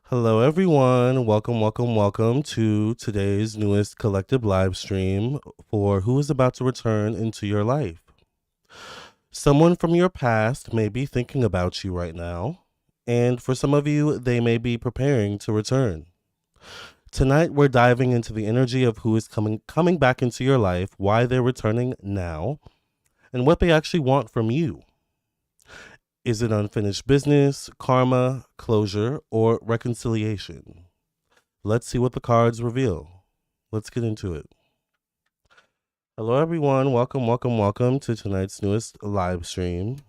Hello, everyone. Welcome to today's newest collective live stream for who is about to return into your life. Someone from your past may be thinking about you right now, and for some of you, they may be preparing to return. Tonight, we're diving into the energy of who is coming back into your life, why they're returning now, and what they actually want from you. Is it unfinished business, karma, closure, or reconciliation? Let's see what the cards reveal. Let's get into it. Hello, everyone. Welcome to tonight's newest live stream.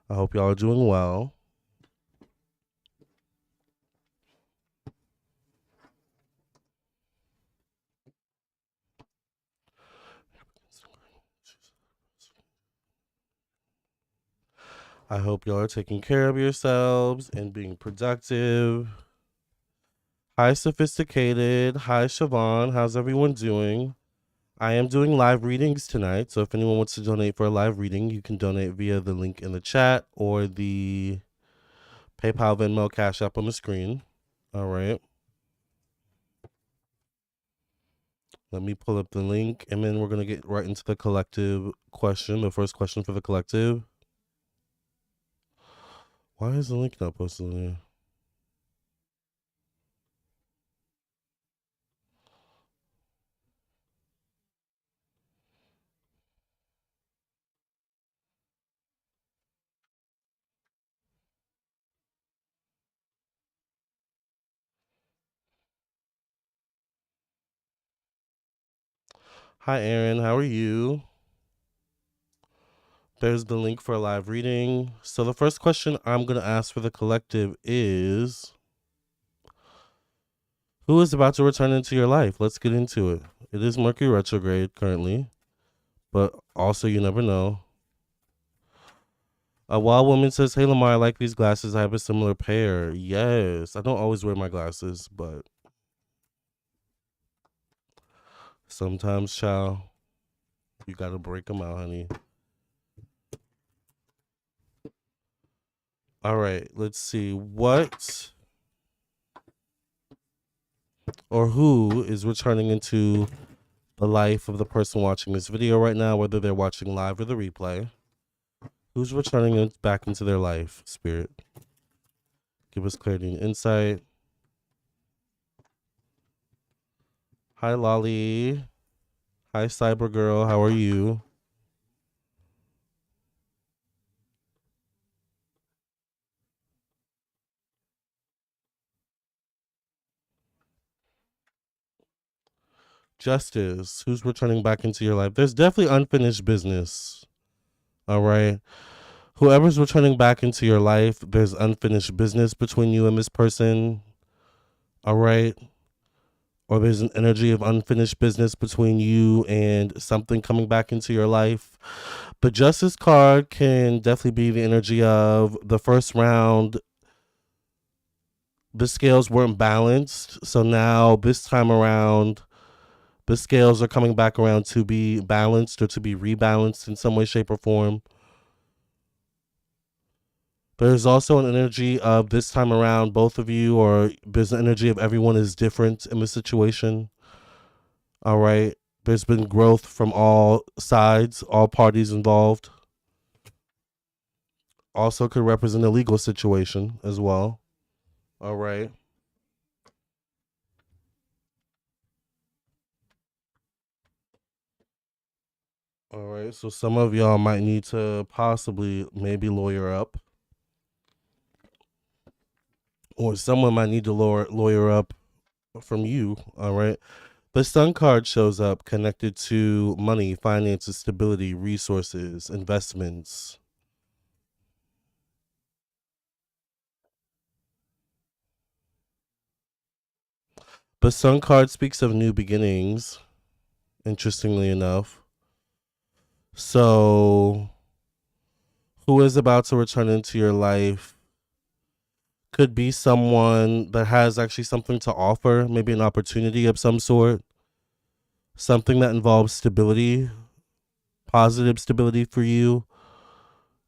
I hope y'all are doing well. I hope y'all are taking care of yourselves and being productive. Hi, Sophisticated. Hi, Siobhan. How's everyone doing? I am doing live readings tonight, so if anyone wants to donate for a live reading, you can donate via the link in the chat or the PayPal, Venmo, Cash App on the screen. All right. Let me pull up the link, and then we're going to get right into the collective question. The first question for the collective. Why is the link not posted in there? Hi, Aaron. How are you? There's the link for a live reading. So the first question I'm going to ask for the collective is, who is about to return into your life? Let's get into it. It is Mercury retrograde currently, but also you never know. A wild woman says, "Hey, Lamarr, I like these glasses. I have a similar pair." Yes. I don't always wear my glasses, but sometimes, child, you got to break them out, honey. All right, let's see. What or who is returning into the life of the person watching this video right now, whether they're watching live or the replay? Who's returning back into their life, Spirit? Give us clarity and insight. Hi, Lolly. Hi, Cyber Girl. How are you? Justice. Who's returning back into your life? There's definitely unfinished business. All right. Whoever's returning back into your life, there's unfinished business between you and this person. All right. Or there's an energy of unfinished business between you and something coming back into your life. The Justice card can definitely be the energy of the first round. The scales weren't balanced. So now this time around, the scales are coming back around to be balanced or to be rebalanced in some way, shape, or form. There's also an energy of this time around, both of you, or there's an energy of everyone is different in the situation. All right. There's been growth from all sides, all parties involved. Also could represent a legal situation as well. All right. All right. So some of y'all might need to possibly maybe lawyer up, or someone might need to lawyer up from you. All right. The Sun card shows up connected to money, finances, stability, resources, investments. The Sun card speaks of new beginnings, interestingly enough. So, who is about to return into your life could be someone that has actually something to offer, maybe an opportunity of some sort, something that involves stability, positive stability for you.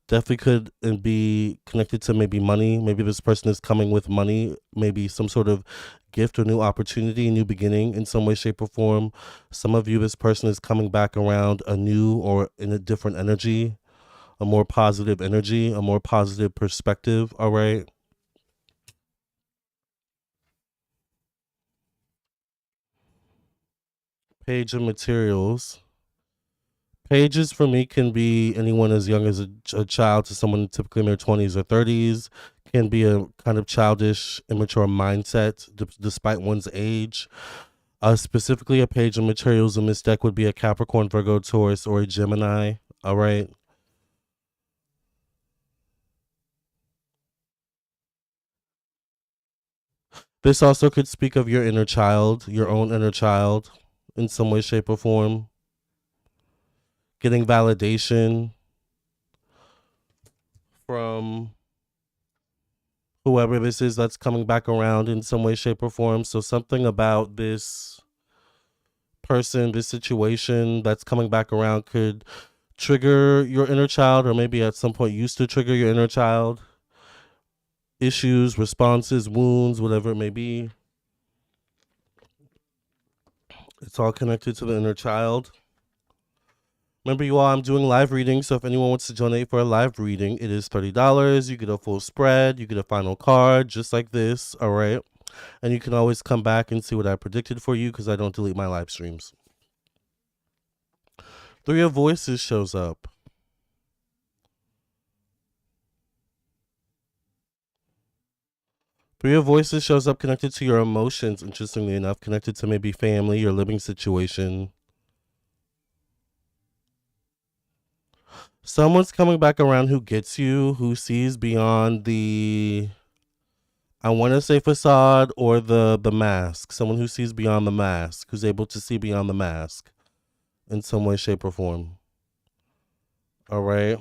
Definitely could and be connected to maybe money. Maybe this person is coming with money, maybe some sort of gift or new opportunity, new beginning in some way, shape, or form. Some of you, this person is coming back around a new or in a different energy, a more positive energy, a more positive perspective. All right. Page of materials. Pages for me can be anyone as young as a child to someone typically in their 20s or 30s. Can be a kind of childish, immature mindset despite one's age. Specifically, a page of materials in this deck would be a Capricorn, Virgo, Taurus, or a Gemini. All right. This also could speak of your inner child, your own inner child, in some way, shape, or form. Getting validation from whoever this is that's coming back around in some way, shape, or form. So, something about this person, this situation that's coming back around could trigger your inner child, or maybe at some point used to trigger your inner child. Issues, responses, wounds, whatever it may be. It's all connected to the inner child. Remember, you all, I'm doing live readings, so if anyone wants to donate for a live reading, it is $30. You get a full spread, you get a final card, just like this, all right? And you can always come back and see what I predicted for you because I don't delete my live streams. Three of Voices shows up. Three of Voices shows up connected to your emotions, interestingly enough, connected to maybe family, your living situation. Someone's coming back around who gets you, who sees beyond the, I want to say, facade or the mask. Someone who sees beyond the mask, who's able to see beyond the mask in some way, shape, or form. All right.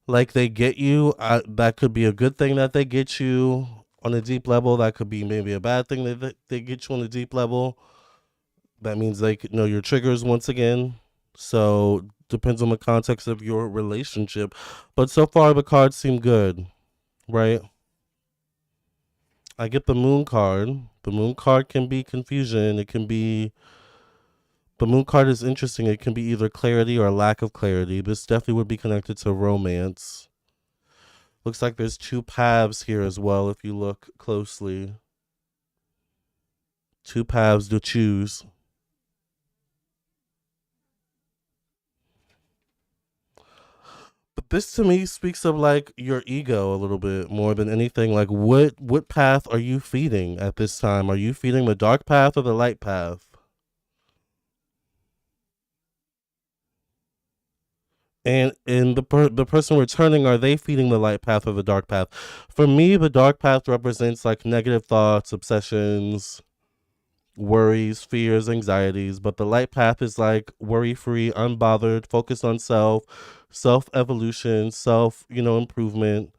Like they get you. That could be a good thing that they get you on a deep level. That could be maybe a bad thing that they get you on a deep level. That means they know your triggers once again. So depends on the context of your relationship. But so far the cards seem good, right? I get the moon card. The moon card can be confusion. It can be, the moon card is interesting. It can be either clarity or lack of clarity. This definitely would be connected to romance. Looks like there's two paths here as well if you look closely. Two paths to choose. But this to me speaks of like your ego a little bit more than anything. Like what path are you feeding at this time? Are you feeding the dark path or the light path? And in the person returning, are they feeding the light path or the dark path? For me, the dark path represents like negative thoughts, obsessions, worries, fears, anxieties. But the light path is like worry free, unbothered, focused on self evolution, self improvement,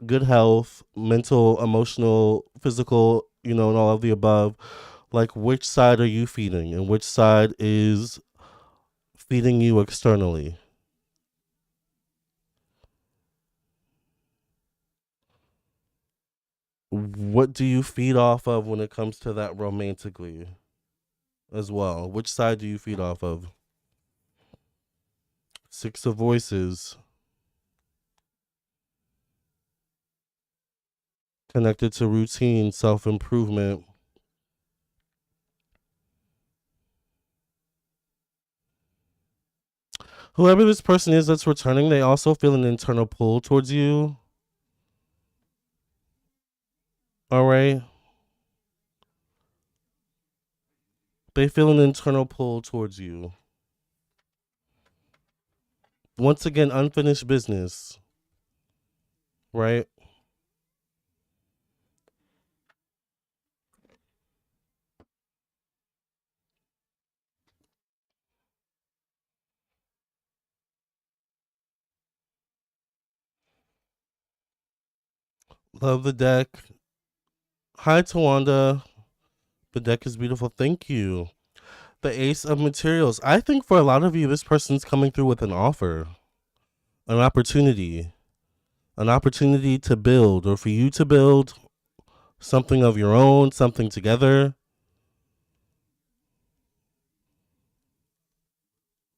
good health, mental, emotional, physical, and all of the above. Like, which side are you feeding, and which side is feeding you externally? What do you feed off of when it comes to that romantically as well? Which side do you feed off of? Six of Voices, connected to routine, self improvement. Whoever this person is that's returning, they also feel an internal pull towards you. All right. They feel an internal pull towards you. Once again, unfinished business, right? Love the deck. Hi, Tawanda. The deck is beautiful. Thank you. The Ace of Materials. I think for a lot of you, this person's coming through with an offer. an opportunity, an opportunity to build, or for you to build something of your own, something together.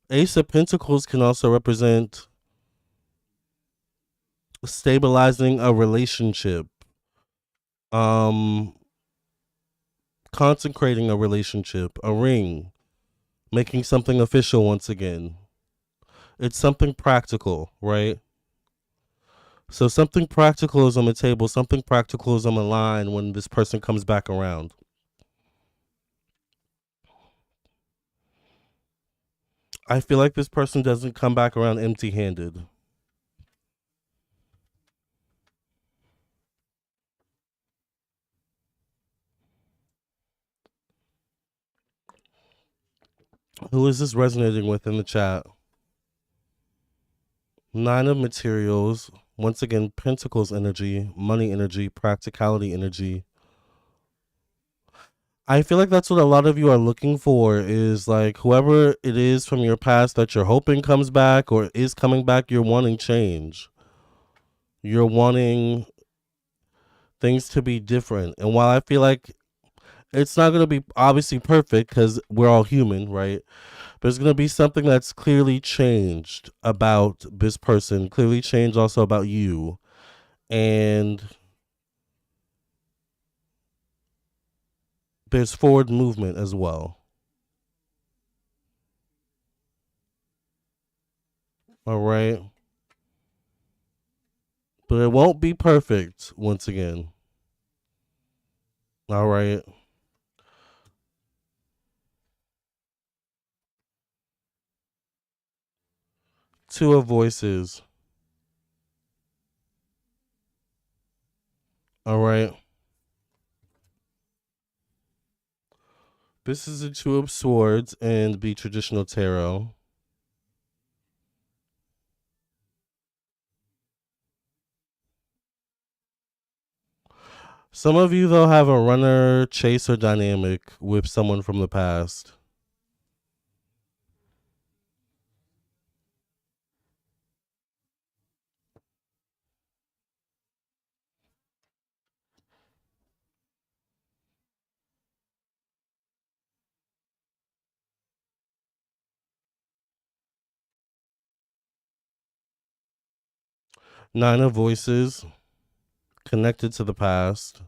Ace of Pentacles can also represent stabilizing a relationship, um, consecrating a relationship, a ring, making something official once again. It's something practical, right? So something practical is on the table, something practical is on the line when this person comes back around. I feel like this person doesn't come back around empty handed. Who is this resonating with in the chat? Nine of Materials. Once again, Pentacles energy, money energy, practicality energy. I feel like that's what a lot of you are looking for, is like whoever it is from your past that you're hoping comes back or is coming back, you're wanting change. You're wanting things to be different. And while I feel like it's not going to be obviously perfect because we're all human, right? There's going to be something that's clearly changed about this person, clearly changed also about you. And there's forward movement as well. All right. But it won't be perfect once again. All right. Two of Voices. All right. This is a Two of Swords and the traditional tarot. Some of you, though, have a runner chaser dynamic with someone from the past. Nine of Voices, connected to the past.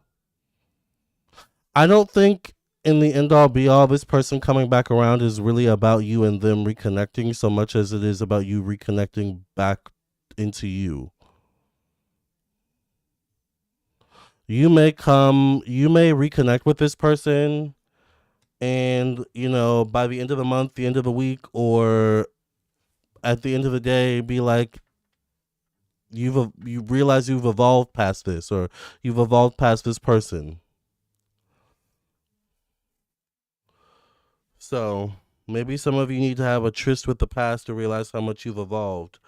I don't think in the end all be all, this person coming back around is really about you and them reconnecting so much as it is about you reconnecting back into you. You may reconnect with this person, and by the end of the month, the end of the week, or at the end of the day, be like, you realize you've evolved past this, or you've evolved past this person. So maybe some of you need to have a tryst with the past to realize how much you've evolved.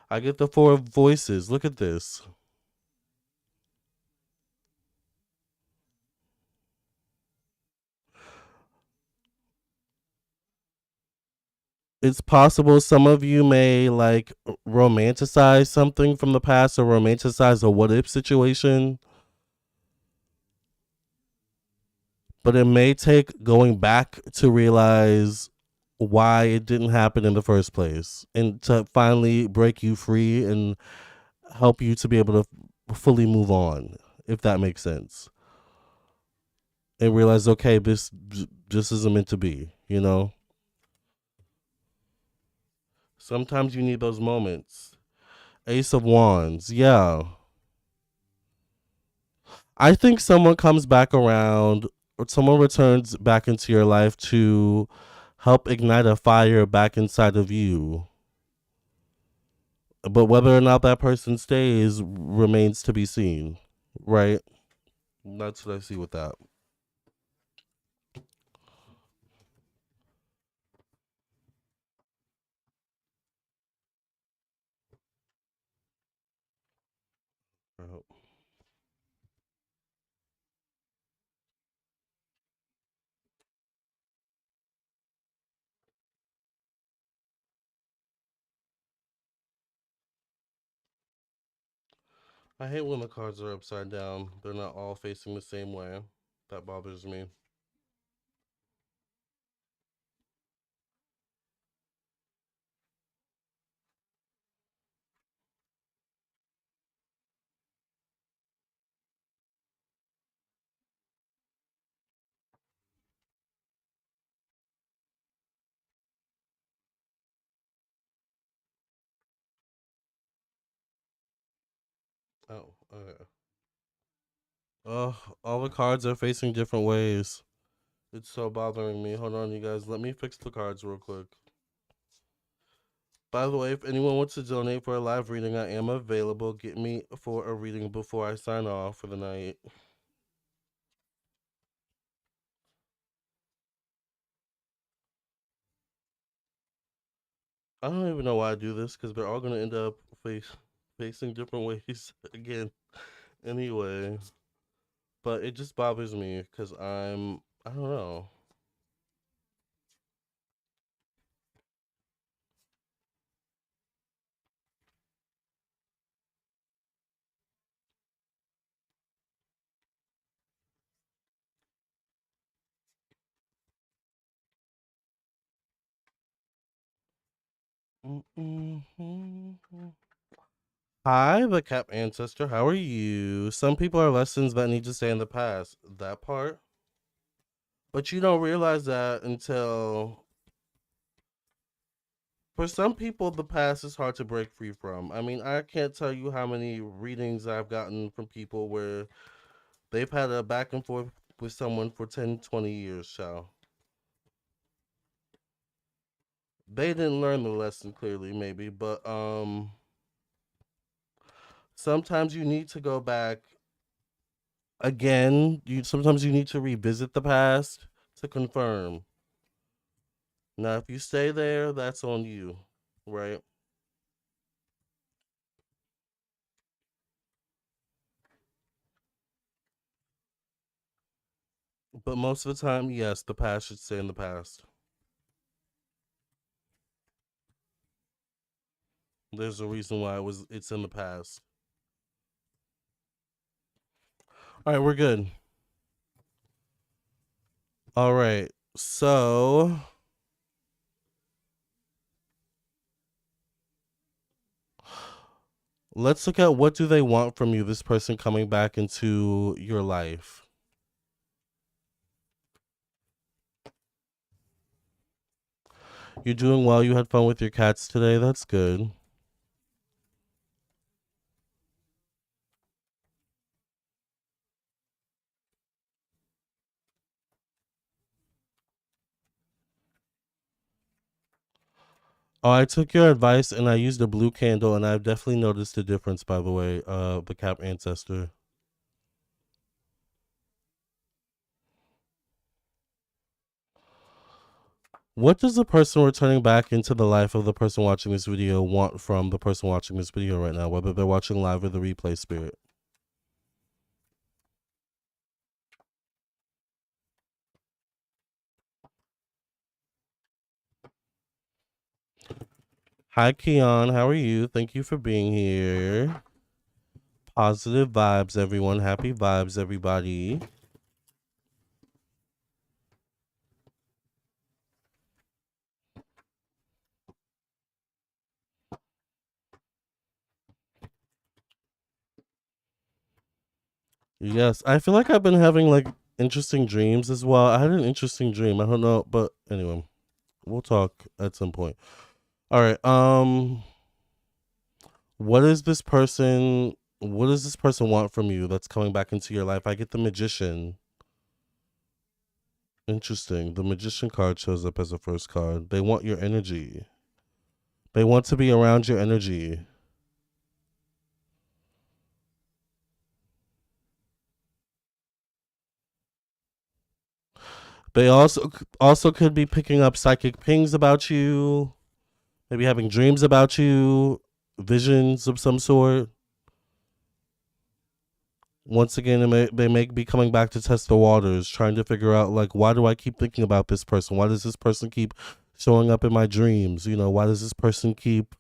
I get the Four of Voices. Look at this. It's possible some of you may like romanticize something from the past or romanticize a what if situation, but it may take going back to realize why it didn't happen in the first place and to finally break you free and help you to be able to fully move on, if that makes sense. And realize, okay, this just isn't meant to be. Sometimes you need those moments. Ace of Wands, yeah. I think someone comes back around or someone returns back into your life to help ignite a fire back inside of you. But whether or not that person stays remains to be seen, right? That's what I see with that. I hate when the cards are upside down. They're not all facing the same way. That bothers me. Oh, okay. Oh, all the cards are facing different ways. It's so bothering me. Hold on, you guys. Let me fix the cards real quick. By the way, if anyone wants to donate for a live reading, I am available. Get me for a reading before I sign off for the night. I don't even know why I do this because they're all gonna end up facing different ways again. Anyway, but it just bothers me because I don't know. Mm-mm-hmm. Hi, the Cap Ancestor. How are you? Some people are lessons that need to stay in the past. That part. But you don't realize that until, for some people, the past is hard to break free from. I mean, I can't tell you how many readings I've gotten from people where they've had a back and forth with someone for 10, 20 years, so they didn't learn the lesson clearly, maybe, but sometimes you need to go back again. You sometimes you need to revisit the past to confirm. Now, if you stay there, that's on you, right? But most of the time, yes, the past should stay in the past. There's a reason why it's in the past. All right, we're good. All right. So, let's look at what do they want from you, this person coming back into your life. You're doing well. You had fun with your cats today. That's good. Oh, I took your advice and I used a blue candle and I've definitely noticed a difference, by the way, the Cap Ancestor. What does the person returning back into the life of the person watching this video want from the person watching this video right now, whether they're watching live or the replay spirit? Hi, Keon. How are you? Thank you for being here. Positive vibes, everyone. Happy vibes, everybody. Yes, I feel like I've been having like interesting dreams as well. I had an interesting dream. I don't know, but anyway, we'll talk at some point. All right. What is this person? What does this person want from you that's coming back into your life? I get the Magician. Interesting. The Magician card shows up as a first card. They want your energy. They want to be around your energy. They also could be picking up psychic pings about you, maybe having dreams about you, visions of some sort. Once again, they may be coming back to test the waters, trying to figure out like, why do I keep thinking about this person? Why does this person keep showing up in my dreams? You know, why does this person keep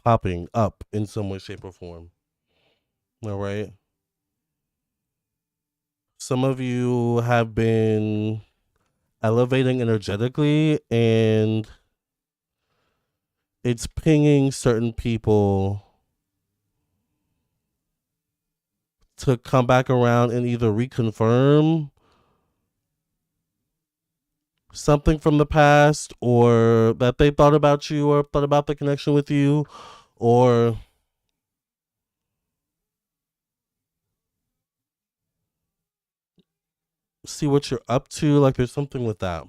popping up in some way, shape, or form? All right. Some of you have been elevating energetically, and it's pinging certain people to come back around and either reconfirm something from the past, or that they thought about you or thought about the connection with you, or see what you're up to. Like there's something with that.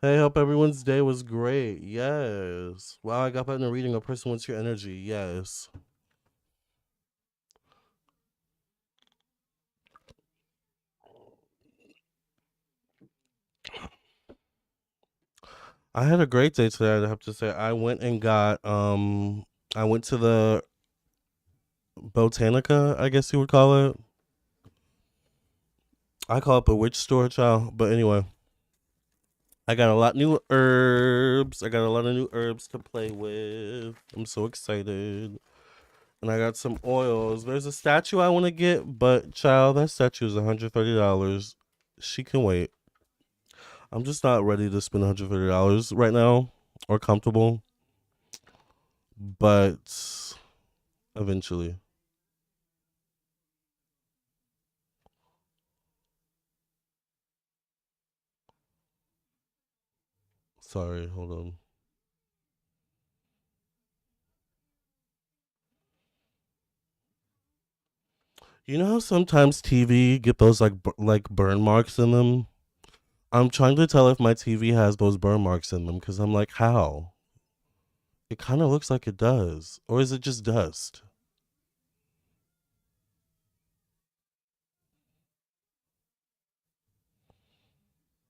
Hey, hope everyone's day was great. Yes. Wow, I got that in a reading. A person wants your energy. Yes. I had a great day today, I have to say. I went to the Botanica, I guess you would call it. I call it the witch store, child. But anyway, I got a lot new herbs. I got a lot of new herbs to play with. I'm so excited. And I got some oils. There's a statue I want to get, but child, that statue is $130. She can wait. I'm just not ready to spend $130 right now or comfortable, but eventually. Sorry, hold on. You know how sometimes TV get those like burn marks in them? I'm trying to tell if my TV has those burn marks in them because I'm like, how? It kind of looks like it does. Or is it just dust?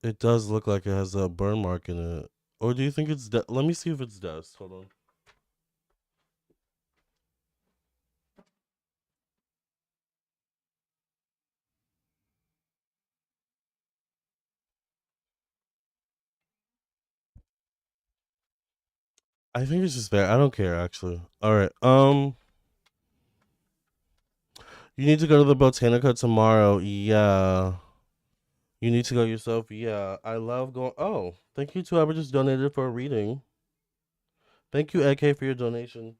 It does look like it has a burn mark in it. Or do you think it's let me see if it's dust. Hold on. I think it's just there. I don't care actually. All right. You need to go to the Botanica tomorrow. Yeah. You need to go yourself. Yeah. I love going. Oh, thank you to whoever just donated for a reading. Thank you, AK, for your donation.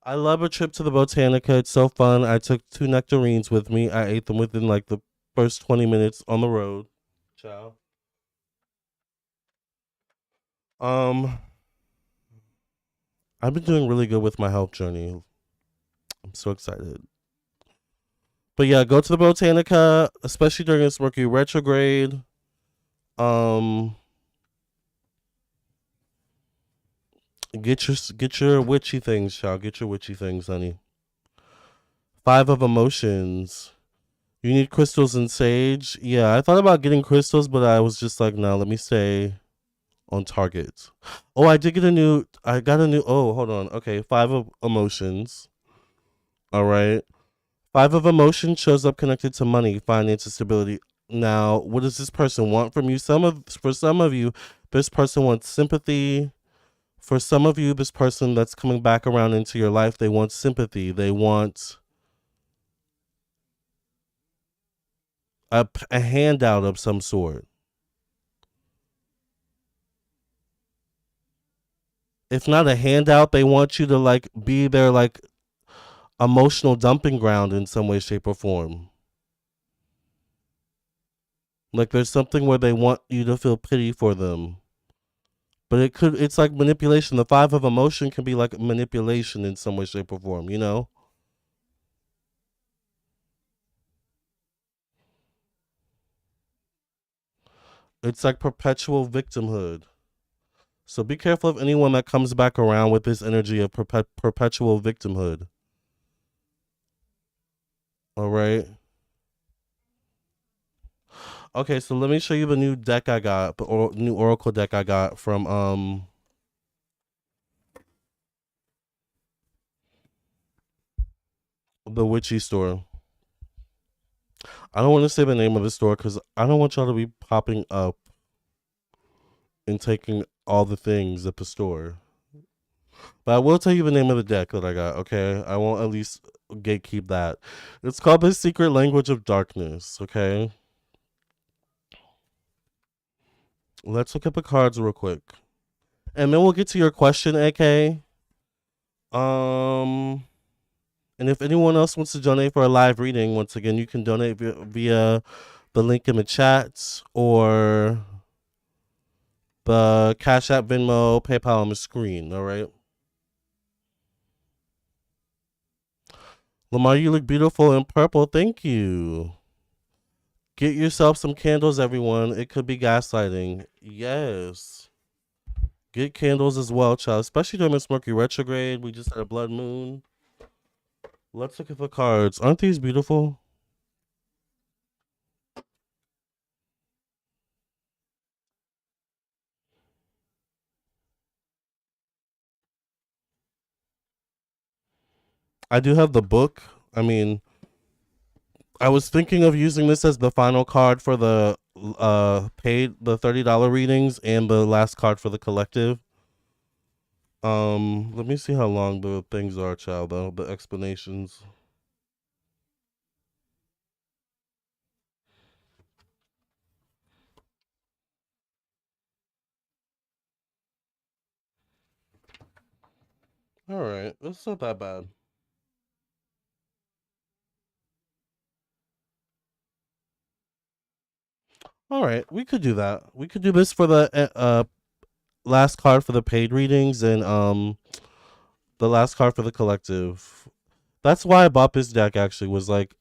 I love a trip to the Botanica. It's so fun. I took two nectarines with me. I ate them within like the first 20 minutes on the road. Ciao. Um, I've been doing really good with my health journey. I'm so excited. But yeah, go to the Botanica, especially during this Mercury retrograde. Um, get your witchy things, child. Get your witchy things, honey. Five of emotions. You need crystals and sage. Yeah, I thought about getting crystals, but I was just like, no, let me stay on target. Oh, I got a new oh, hold on. Okay, five of emotions. All right. Five of emotions shows up connected to money, finance, stability. Now, what does this person want from you? For some of you, this person wants sympathy. For some of you, this person that's coming back around into your life, they want sympathy. They want a handout of some sort. If not a handout, they want you to like be their like emotional dumping ground in some way, shape, or form. Like there's something where they want you to feel pity for them. But it's like manipulation. The five of emotion can be like manipulation in some way, shape, or form, you know? It's like perpetual victimhood. So be careful of anyone that comes back around with this energy of perpetual victimhood. All right. Okay, so let me show you the new deck I got, new oracle deck I got from the witchy store. I don't want to say the name of the store because I don't want y'all to be popping up and taking all the things at the store. But I will tell you the name of the deck that I got, okay? I won't at least gatekeep that. It's called The Secret Language of Darkness, okay? Let's look at the cards real quick. And then we'll get to your question, AK. Um, and if anyone else wants to donate for a live reading, once again, you can donate via the link in the chat or the Cash App, Venmo, PayPal on the screen, all right? Lamarr, you look beautiful in purple. Thank you. Get yourself some candles, everyone. It could be gaslighting. Yes. Get candles as well, child. Especially during this Mercury retrograde. We just had a blood moon. Let's look at the cards. Aren't these beautiful? I do have the book. I mean, I was thinking of using this as the final card for the paid the $30 readings and the last card for the collective. Let me see how long the things are, child, though, the explanations. All right, that's not that bad. All right, we could do that. We could do this for the last card for the paid readings and the last card for the collective. That's why I bought this deck. Actually, was like,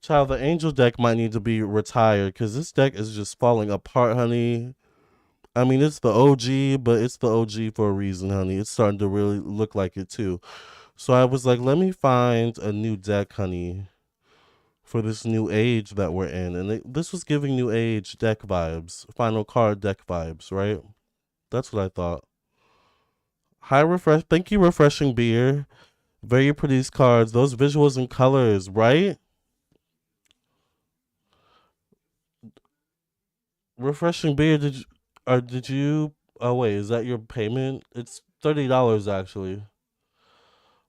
child, the angel deck might need to be retired because this deck is just falling apart, honey. I mean, it's the OG, but it's the OG for a reason, honey. It's starting to really look like it too. So I was like, let me find a new deck, honey, for this new age that we're in. And this was giving new age deck vibes, final card deck vibes, right? That's what I thought. Hi, refresh. Thank you, refreshing beer. Very pretty cards. Those visuals and colors, right? Refreshing beer. Did you? Oh wait, is that your payment? It's $30 actually.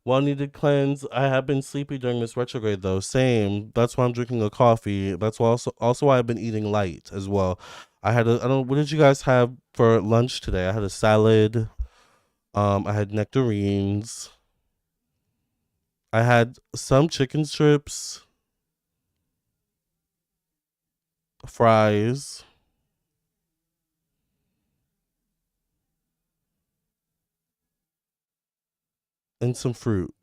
Well needed cleanse. I have been sleepy during this retrograde though. Same. That's why I'm drinking a coffee. That's why also why I've been eating light as well. I don't. What did you guys have for lunch today? I had a salad. I had nectarines. I had some chicken strips, fries, and some fruit.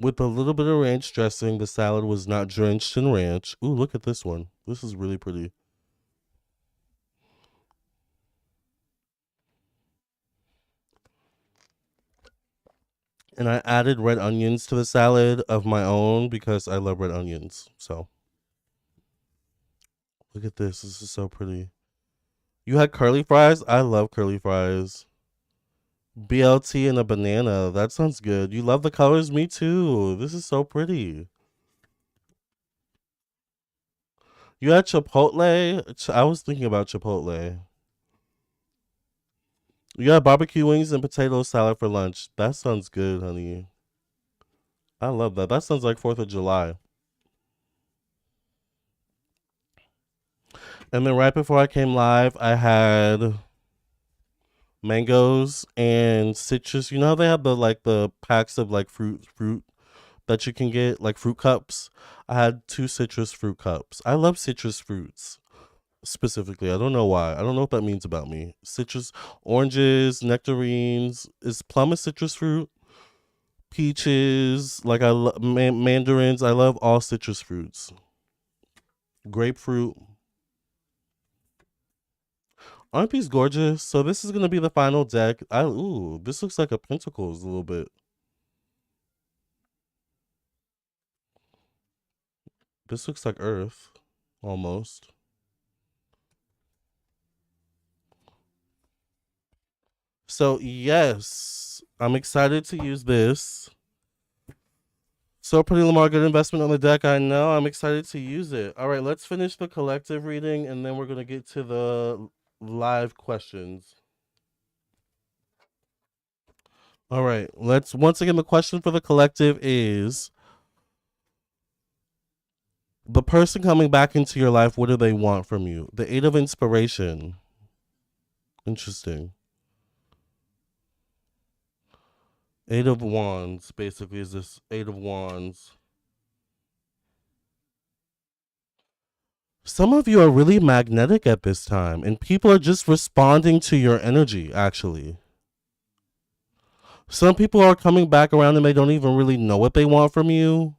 With a little bit of ranch dressing, the salad was not drenched in ranch. Ooh, look at this one. This is really pretty. And I added red onions to the salad of my own because I love red onions. So look at this. This is so pretty. You had curly fries? I love curly fries. BLT and a banana. That sounds good. You love the colors? Me too. This is so pretty. You had Chipotle? I was thinking about Chipotle. You had barbecue wings and potato salad for lunch. That sounds good, honey. I love that. That sounds like 4th of July. And then right before I came live, I had mangoes and citrus. You know how they have the packs of like fruit that you can get, like fruit cups? I had 2 citrus fruit cups. I love citrus fruits specifically. I don't know why. I don't know what that means about me. Citrus, oranges, nectarines. Is plum a citrus fruit? Peaches, like mandarins. I love all citrus fruits. Grapefruit. Aren't these gorgeous? So this is gonna be the final deck. This looks like a Pentacles a little bit. This looks like Earth, almost. So yes, I'm excited to use this. So pretty Lamar, good investment on the deck. I know. I'm excited to use it. All right, let's finish the collective reading and then we're gonna get to the live questions. All right, let's once again the question for the collective is the person coming back into your life, what do they want from you? The Eight of Inspiration. Interesting. Eight of Wands, basically, is this Eight of Wands. Some of you are really magnetic at this time, and people are just responding to your energy, actually. Some people are coming back around and they don't even really know what they want from you.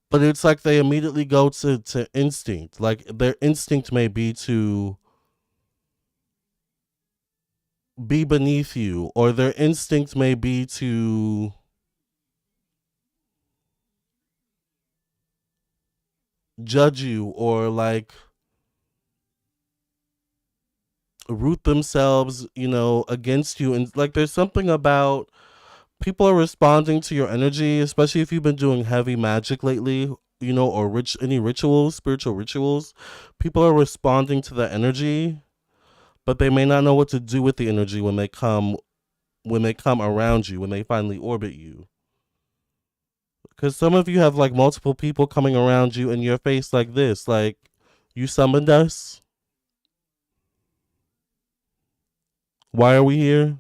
But it's like they immediately go to instinct. Like their instinct may be to be beneath you, or their instinct may be to judge you, or like root themselves, against you. And like there's something about people are responding to your energy, especially if you've been doing heavy magic lately, or any rituals, spiritual rituals. People are responding to the energy, but they may not know what to do with the energy when they come around you, when they finally orbit you. Because some of you have like multiple people coming around you in your face like this, like you summoned us. Why are we here?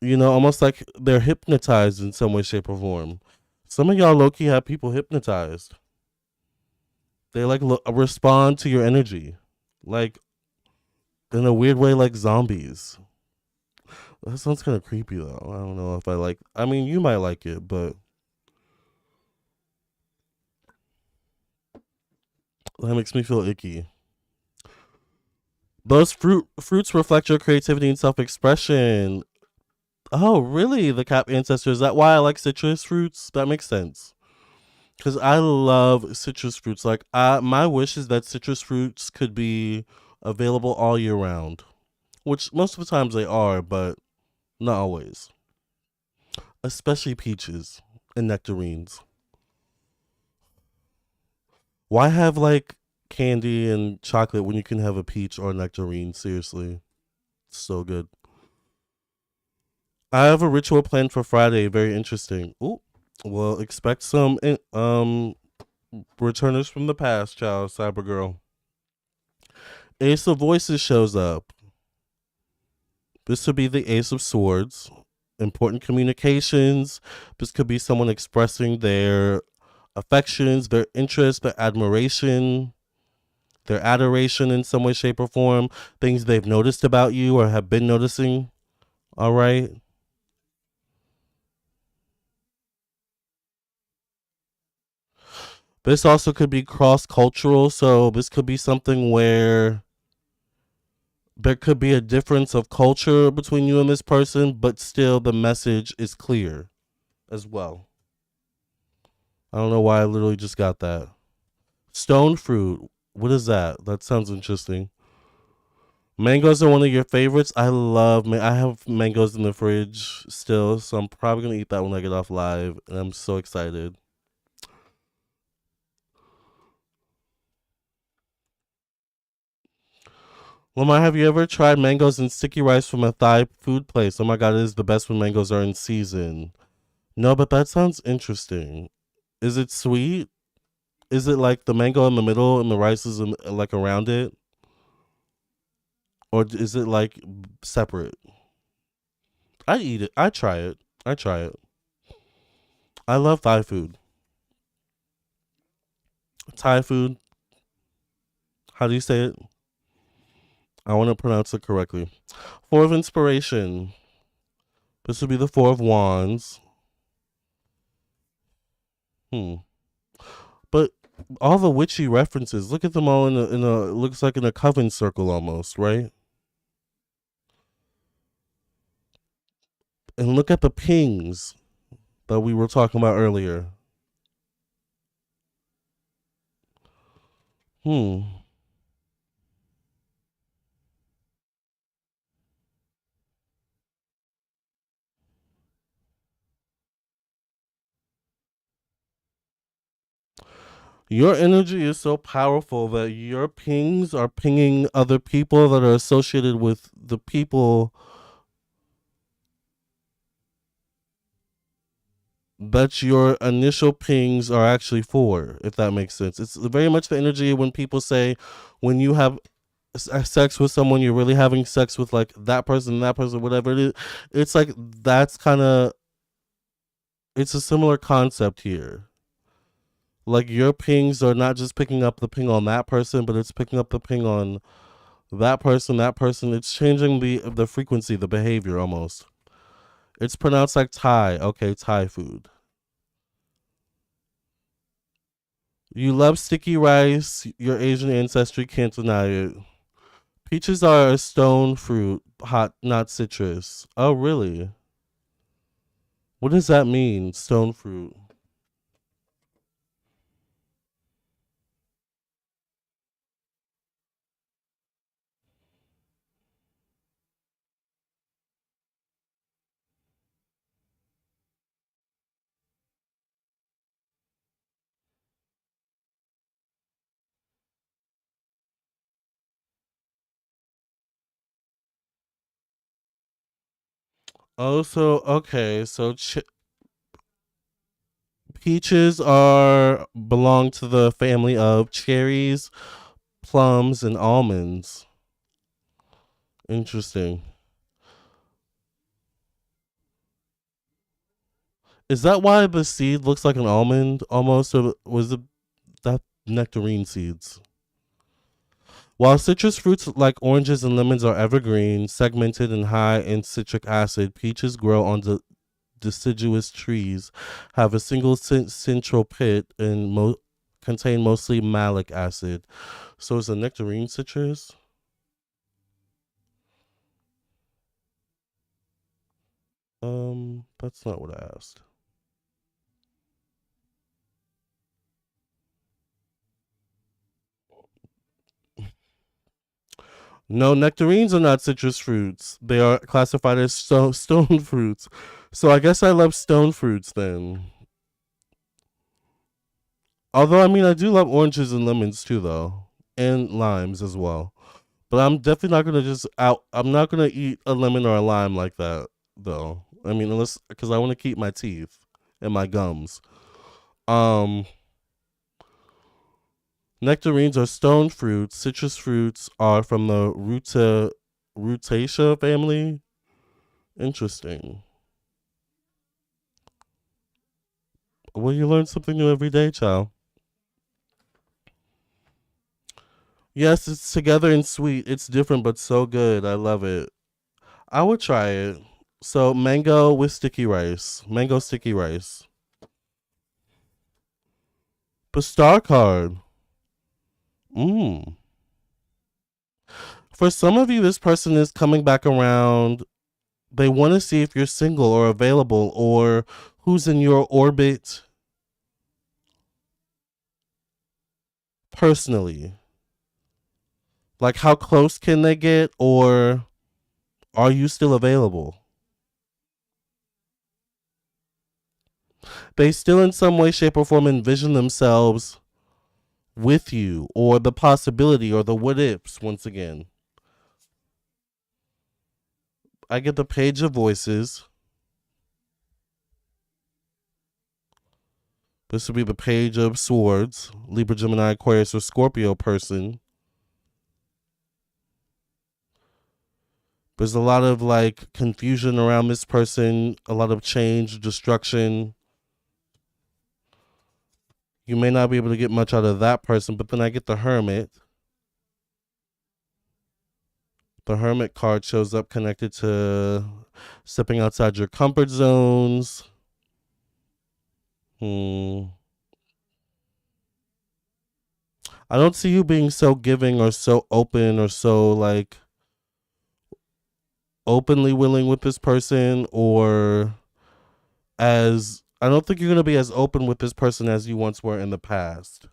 Almost like they're hypnotized in some way, shape, or form. Some of y'all low key have people hypnotized. They like respond to your energy, like in a weird way, like zombies. That sounds kind of creepy though. I don't know if I like. I mean, you might like it, but that makes me feel icky. Those fruits reflect your creativity and self expression. Oh, really? The Cap ancestor. Is that why I like citrus fruits? That makes sense. Because I love citrus fruits. Like, my wish is that citrus fruits could be available all year round, which most of the times they are, but not always. Especially peaches and nectarines. Why have like candy and chocolate when you can have a peach or a nectarine? Seriously, it's so good. I have a ritual planned for Friday. Very interesting. Ooh, well, expect some returners from the past, child. Cyber girl. Ace of Voices shows up. This would be the Ace of Swords. Important communications. This could be someone expressing their affections, their interest, their admiration, their adoration in some way, shape, or form. Things they've noticed about you or have been noticing. All right. This also could be cross cultural. So this could be something where there could be a difference of culture between you and this person, but still the message is clear as well. I don't know why I literally just got that. Stone fruit. What is that? That sounds interesting. Mangoes are one of your favorites. I have mangoes in the fridge still, so I'm probably gonna eat that when I get off live, and I'm so excited. Lamar, have you ever tried mangoes and sticky rice from a Thai food place? Oh my god, it is the best when mangoes are in season. No, but that sounds interesting. Is it sweet? Is it like the mango in the middle and the rice is like around it? Or is it like separate? I eat it. I try it. I try it. I love Thai food. Thai food. How do you say it? I want to pronounce it correctly. Four of Inspiration. This would be the Four of Wands. Hmm. But all the witchy references, look at them all in a looks like in a coven circle almost, right? And look at the pings that we were talking about earlier. Hmm. Your energy is so powerful that your pings are pinging other people that are associated with the people that your initial pings are actually for, if that makes sense. It's very much the energy when people say when you have sex with someone, you're really having sex with like that person, whatever it is. It's like that's kind of, it's a similar concept here. Like your pings are not just picking up the ping on that person, but it's picking up the ping on that person, that person. It's changing the frequency, the behavior almost. It's pronounced like Thai. Okay, Thai food. You love sticky rice. Your Asian ancestry can't deny it. Peaches are a stone fruit, hot, not citrus. Oh, really? What does that mean, stone fruit? Oh, so okay, so peaches are belong to the family of cherries, plums, and almonds. Interesting. Is that why the seed looks like an almond almost? Or was it that nectarine seeds? While citrus fruits like oranges and lemons are evergreen, segmented and high in citric acid, peaches grow on deciduous trees, have a single central pit, and contain mostly malic acid. So is a nectarine citrus? That's not what I asked. No, nectarines are not citrus fruits. They are classified as stone fruits. So I guess I love stone fruits then. Although I mean I do love oranges and lemons too though. And limes as well. But I'm definitely not gonna just out I'm not gonna eat a lemon or a lime like that though. I mean unless because I want to keep my teeth and my gums. Um Nectarines are stone fruits. Citrus fruits are from the Rutaceae family. Interesting. Well, you learn something new every day, child. Yes, it's together and sweet. It's different but so good. I love it. I would try it. So mango with sticky rice. Mango sticky rice. The star card. Mm. For some of you, this person is coming back around. They want to see if you're single or available or who's in your orbit personally. Like how close can they get or are you still available? They still in some way, shape, or form envision themselves with you or the possibility or the what ifs once again. I get the page of voices. This would be the page of swords. Libra, Gemini, Aquarius, or Scorpio person. There's a lot of like confusion around this person, a lot of change, destruction. You may not be able to get much out of that person, but then I get the hermit. The hermit card shows up connected to stepping outside your comfort zones. Hmm. I don't see you being so giving or so open or so like openly willing with this person or as I don't think you're going to be as open with this person as you once were in the past.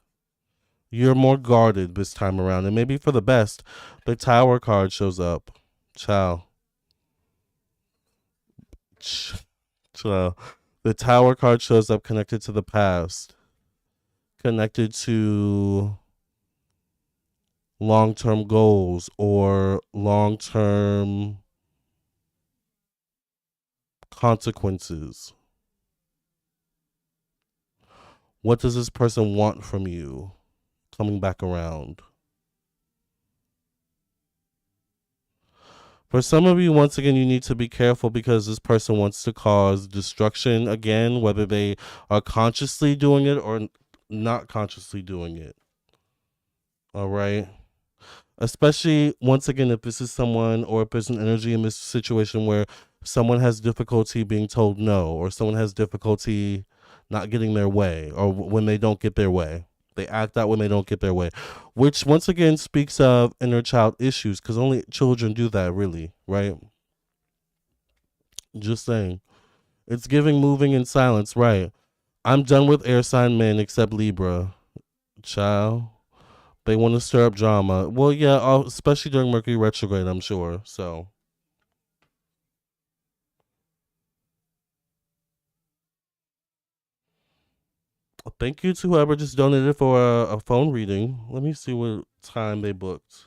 You're more guarded this time around, and maybe for the best. The Tower card shows up. Ciao. Ciao. The Tower card shows up connected to the past. connected to long term goals or long term consequences? What does this person want from you coming back around? For some of you, once again, you need to be careful because this person wants to cause destruction again, whether they are consciously doing it or not consciously doing it. All right. Especially once again, if this is someone or if there's an energy in this situation where someone has difficulty being told no, or someone has difficulty not getting their way, or when they don't get their way. They act out when they don't get their way, which once again speaks of inner child issues because only children do that, really, right? Just saying. It's giving moving in silence, right? I'm done with air sign men except Libra. Child. They want to stir up drama. Well, yeah, especially during Mercury retrograde, I'm sure. So, thank you to whoever just donated for a phone reading. Let me see what time they booked.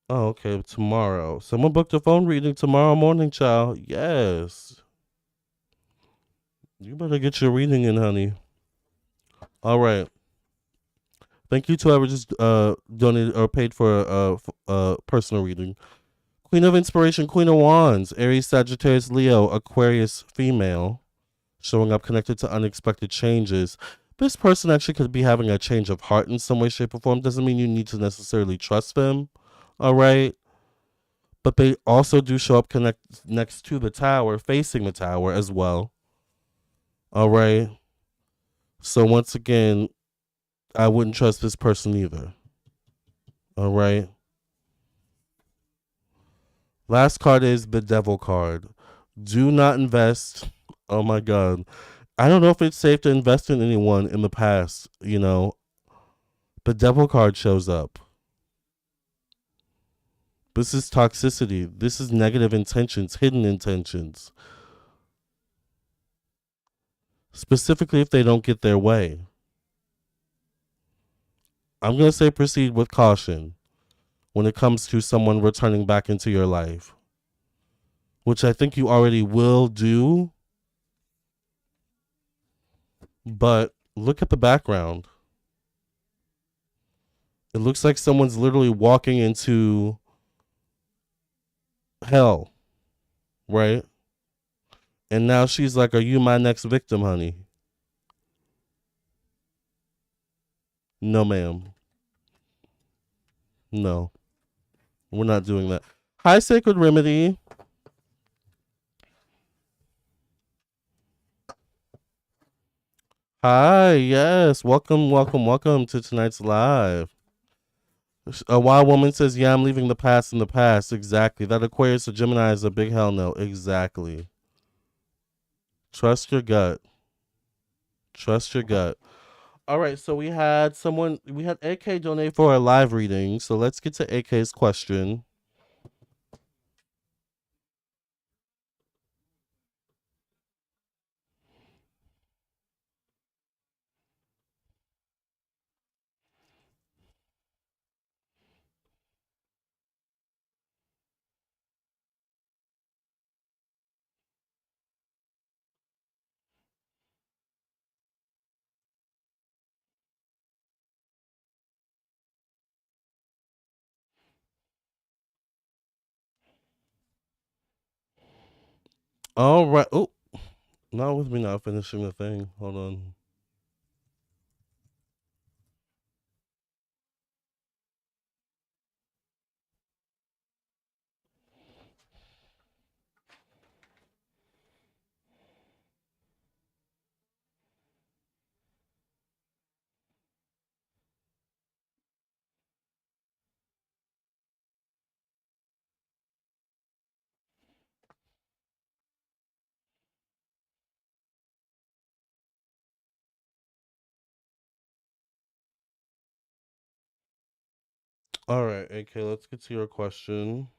Oh, okay, tomorrow. Someone booked a phone reading tomorrow morning, child. Yes. You better get your reading in, honey. All right. Thank you to whoever just donated or paid for a personal reading. Queen of Inspiration, Queen of Wands, Aries, Sagittarius, Leo, Aquarius, female, showing up connected to unexpected changes. This person actually could be having a change of heart in some way, shape, or form. Doesn't mean you need to necessarily trust them. All right. But they also do show up connect next to the tower, facing the tower as well. All right. So once again, I wouldn't trust this person either. All right. Last card is the Devil card. Do not invest. Oh my God. I don't know if it's safe to invest in anyone in the past. The Devil card shows up. This is toxicity. This is negative intentions, hidden intentions. Specifically, if they don't get their way. I'm going to say proceed with caution when it comes to someone returning back into your life, which I think you already will do. But look at the background. It looks like someone's literally walking into hell, right? And now she's like, "Are you my next victim, honey?" No, ma'am. No, we're not doing that. Hi, Sacred Remedy. Hi, yes. Welcome, welcome, welcome to tonight's live. A wild woman says, "Yeah, I'm leaving the past in the past." Exactly. That Aquarius or Gemini is a big hell no. Exactly. Trust your gut. Trust your gut. All right, so we had AK donate for a live reading. So let's get to AK's question. All right. Oh, not with me not finishing the thing. Hold on. All right, AK, let's get to your question.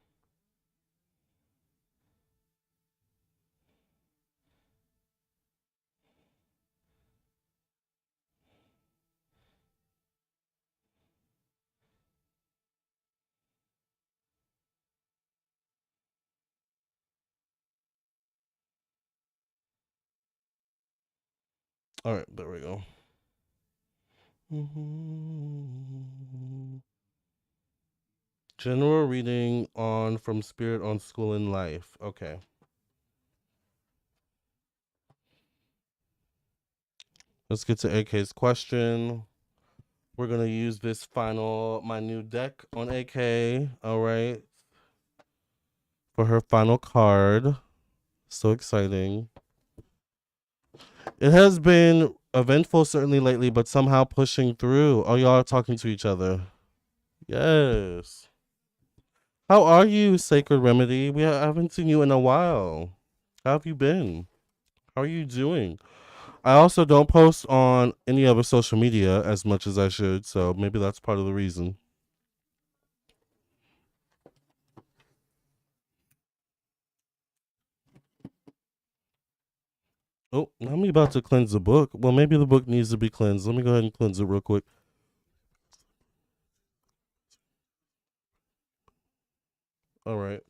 All right, there we go. Mhm. General reading on from Spirit on School and Life. Okay. Let's get to AK's question. We're going to use my new deck on AK. All right. For her final card. So exciting. It has been eventful, certainly lately, but somehow pushing through. Oh, y'all are talking to each other. Yes. How are you, Sacred Remedy? I haven't seen you in a while. How have you been? How are you doing? I also don't post on any other social media as much as I should, so maybe that's part of the reason. Oh, I'm about to cleanse the book. Well, maybe the book needs to be cleansed. Let me go ahead and cleanse it real quick. All right.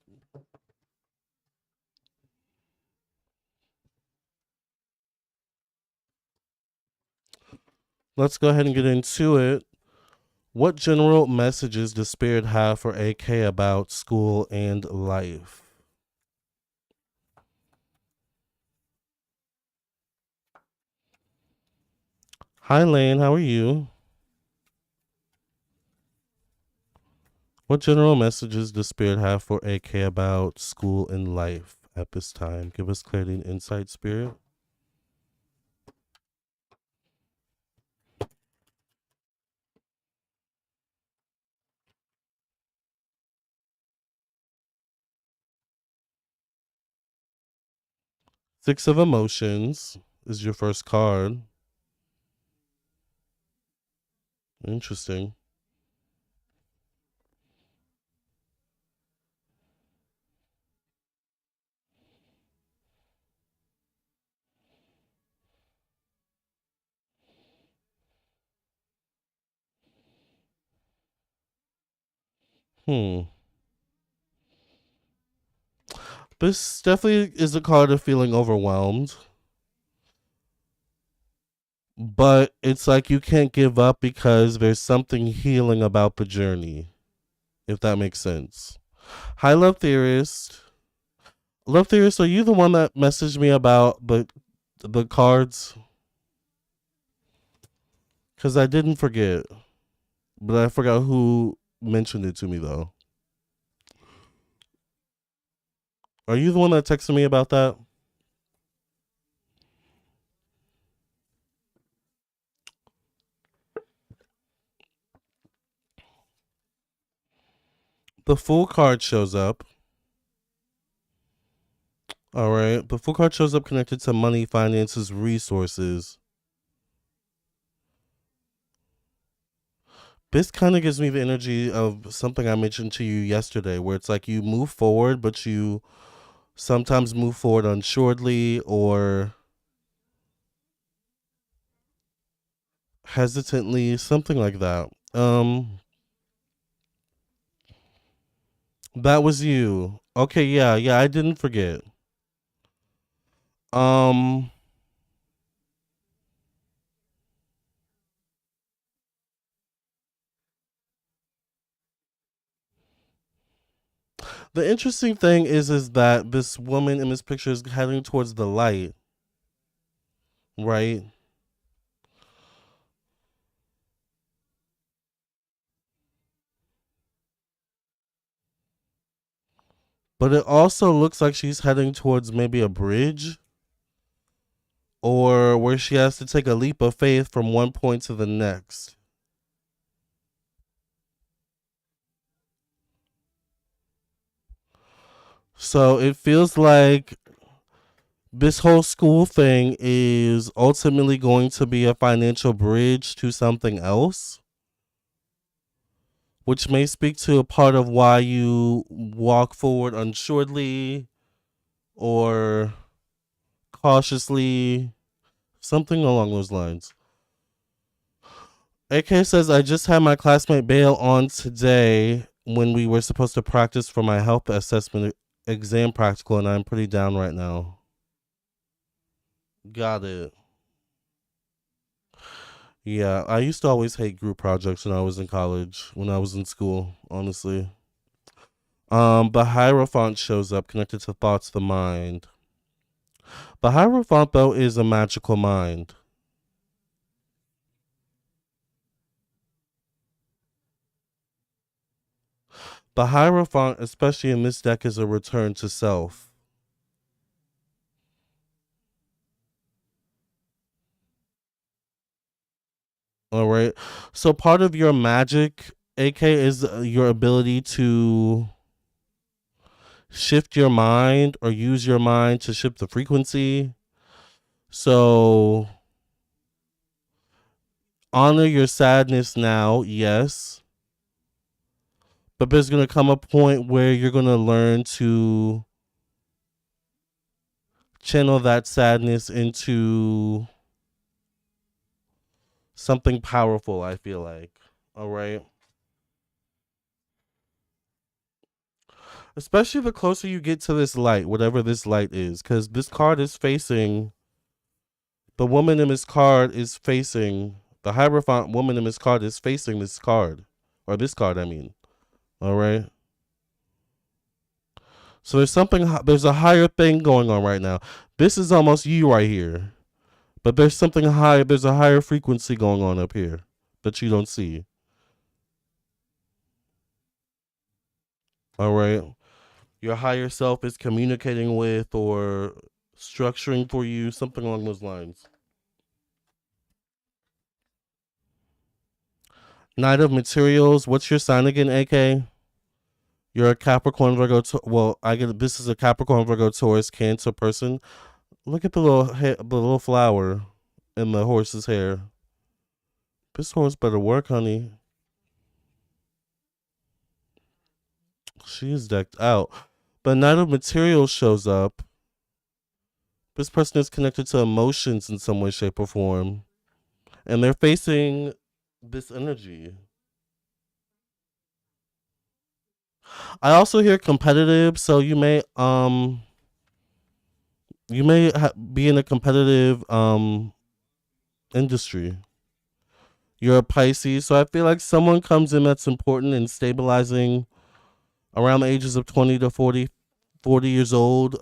Let's go ahead and get into it. What general messages does Spirit have for AK about school and life? Hi, Lane. How are you? What general messages does Spirit have for AK about school and life at this time? Give us clarity and insight, Spirit. 6 of Emotions is your first card. Interesting. Hmm. This definitely is a card of feeling overwhelmed, but it's like you can't give up because there's something healing about the journey, if that makes sense. Hi, Love Theorist. Love Theorist, are you the one that messaged me about the cards? Because I didn't forget, but I forgot who mentioned it to me, though. Are you the one that texted me about that? The Fool card shows up. All right. The Fool card shows up connected to money, finances, resources. This kind of gives me the energy of something I mentioned to you yesterday, where it's like you move forward, but you sometimes move forward unsuredly or hesitantly, something like that. That was you. Okay, yeah, yeah, I didn't forget. Um, the interesting thing is that this woman in this picture is heading towards the light, right? But it also looks like she's heading towards maybe a bridge or where she has to take a leap of faith from one point to the next. So it feels like this whole school thing is ultimately going to be a financial bridge to something else, which may speak to a part of why you walk forward unsuredly or cautiously, something along those lines. AK says, I just had my classmate bail on today when we were supposed to practice for my health assessment exam practical, and I'm pretty down right now. Got it. Yeah, I used to always hate group projects when I was in college, when I was in school, honestly. The Hierophant shows up connected to thoughts of the mind. The Hierophant, though, is a magical mind. The Hierophant, especially in this deck, is a return to self. All right. So part of your magic, AK, is your ability to shift your mind or use your mind to shift the frequency. So honor your sadness now, yes. But there's going to come a point where you're going to learn to channel that sadness into something powerful, I feel like. All right. Especially the closer you get to this light, whatever this light is, because this card is facing the woman in this card is facing the Hierophant woman in this card is facing this card, or this card, I mean. All right. So there's there's a higher thing going on right now. This is almost you right here, but there's something higher. There's a higher frequency going on up here that you don't see. All right. Your higher self is communicating with or structuring for you, something along those lines. Knight of Materials. What's your sign again, AK? You're a Capricorn Virgo. Well, I get this is a Capricorn Virgo Taurus Cancer person. Look at the little flower in the horse's hair. This horse better work, honey. She is decked out. But Knight of Materials shows up. This person is connected to emotions in some way, shape, or form, and they're facing this energy. I also hear competitive, so you may be in a competitive industry. You're a Pisces, so I feel like someone comes in that's important and stabilizing around the ages of 20 to 40 years old.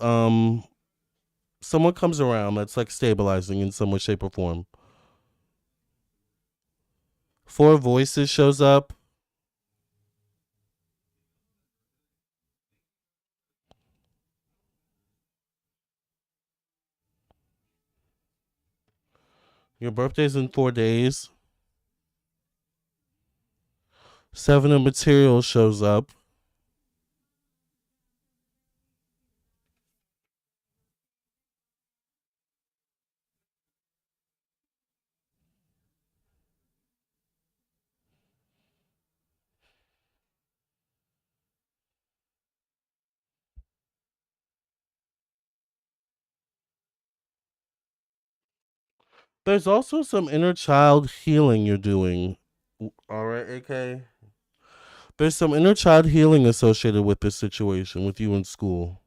Someone comes around that's like stabilizing in some way, shape, or form. Four Voices shows up. Your birthday's in 4 days. Seven of Materials shows up. There's also some inner child healing you're doing. All right, AK. There's some inner child healing associated with this situation with you in school.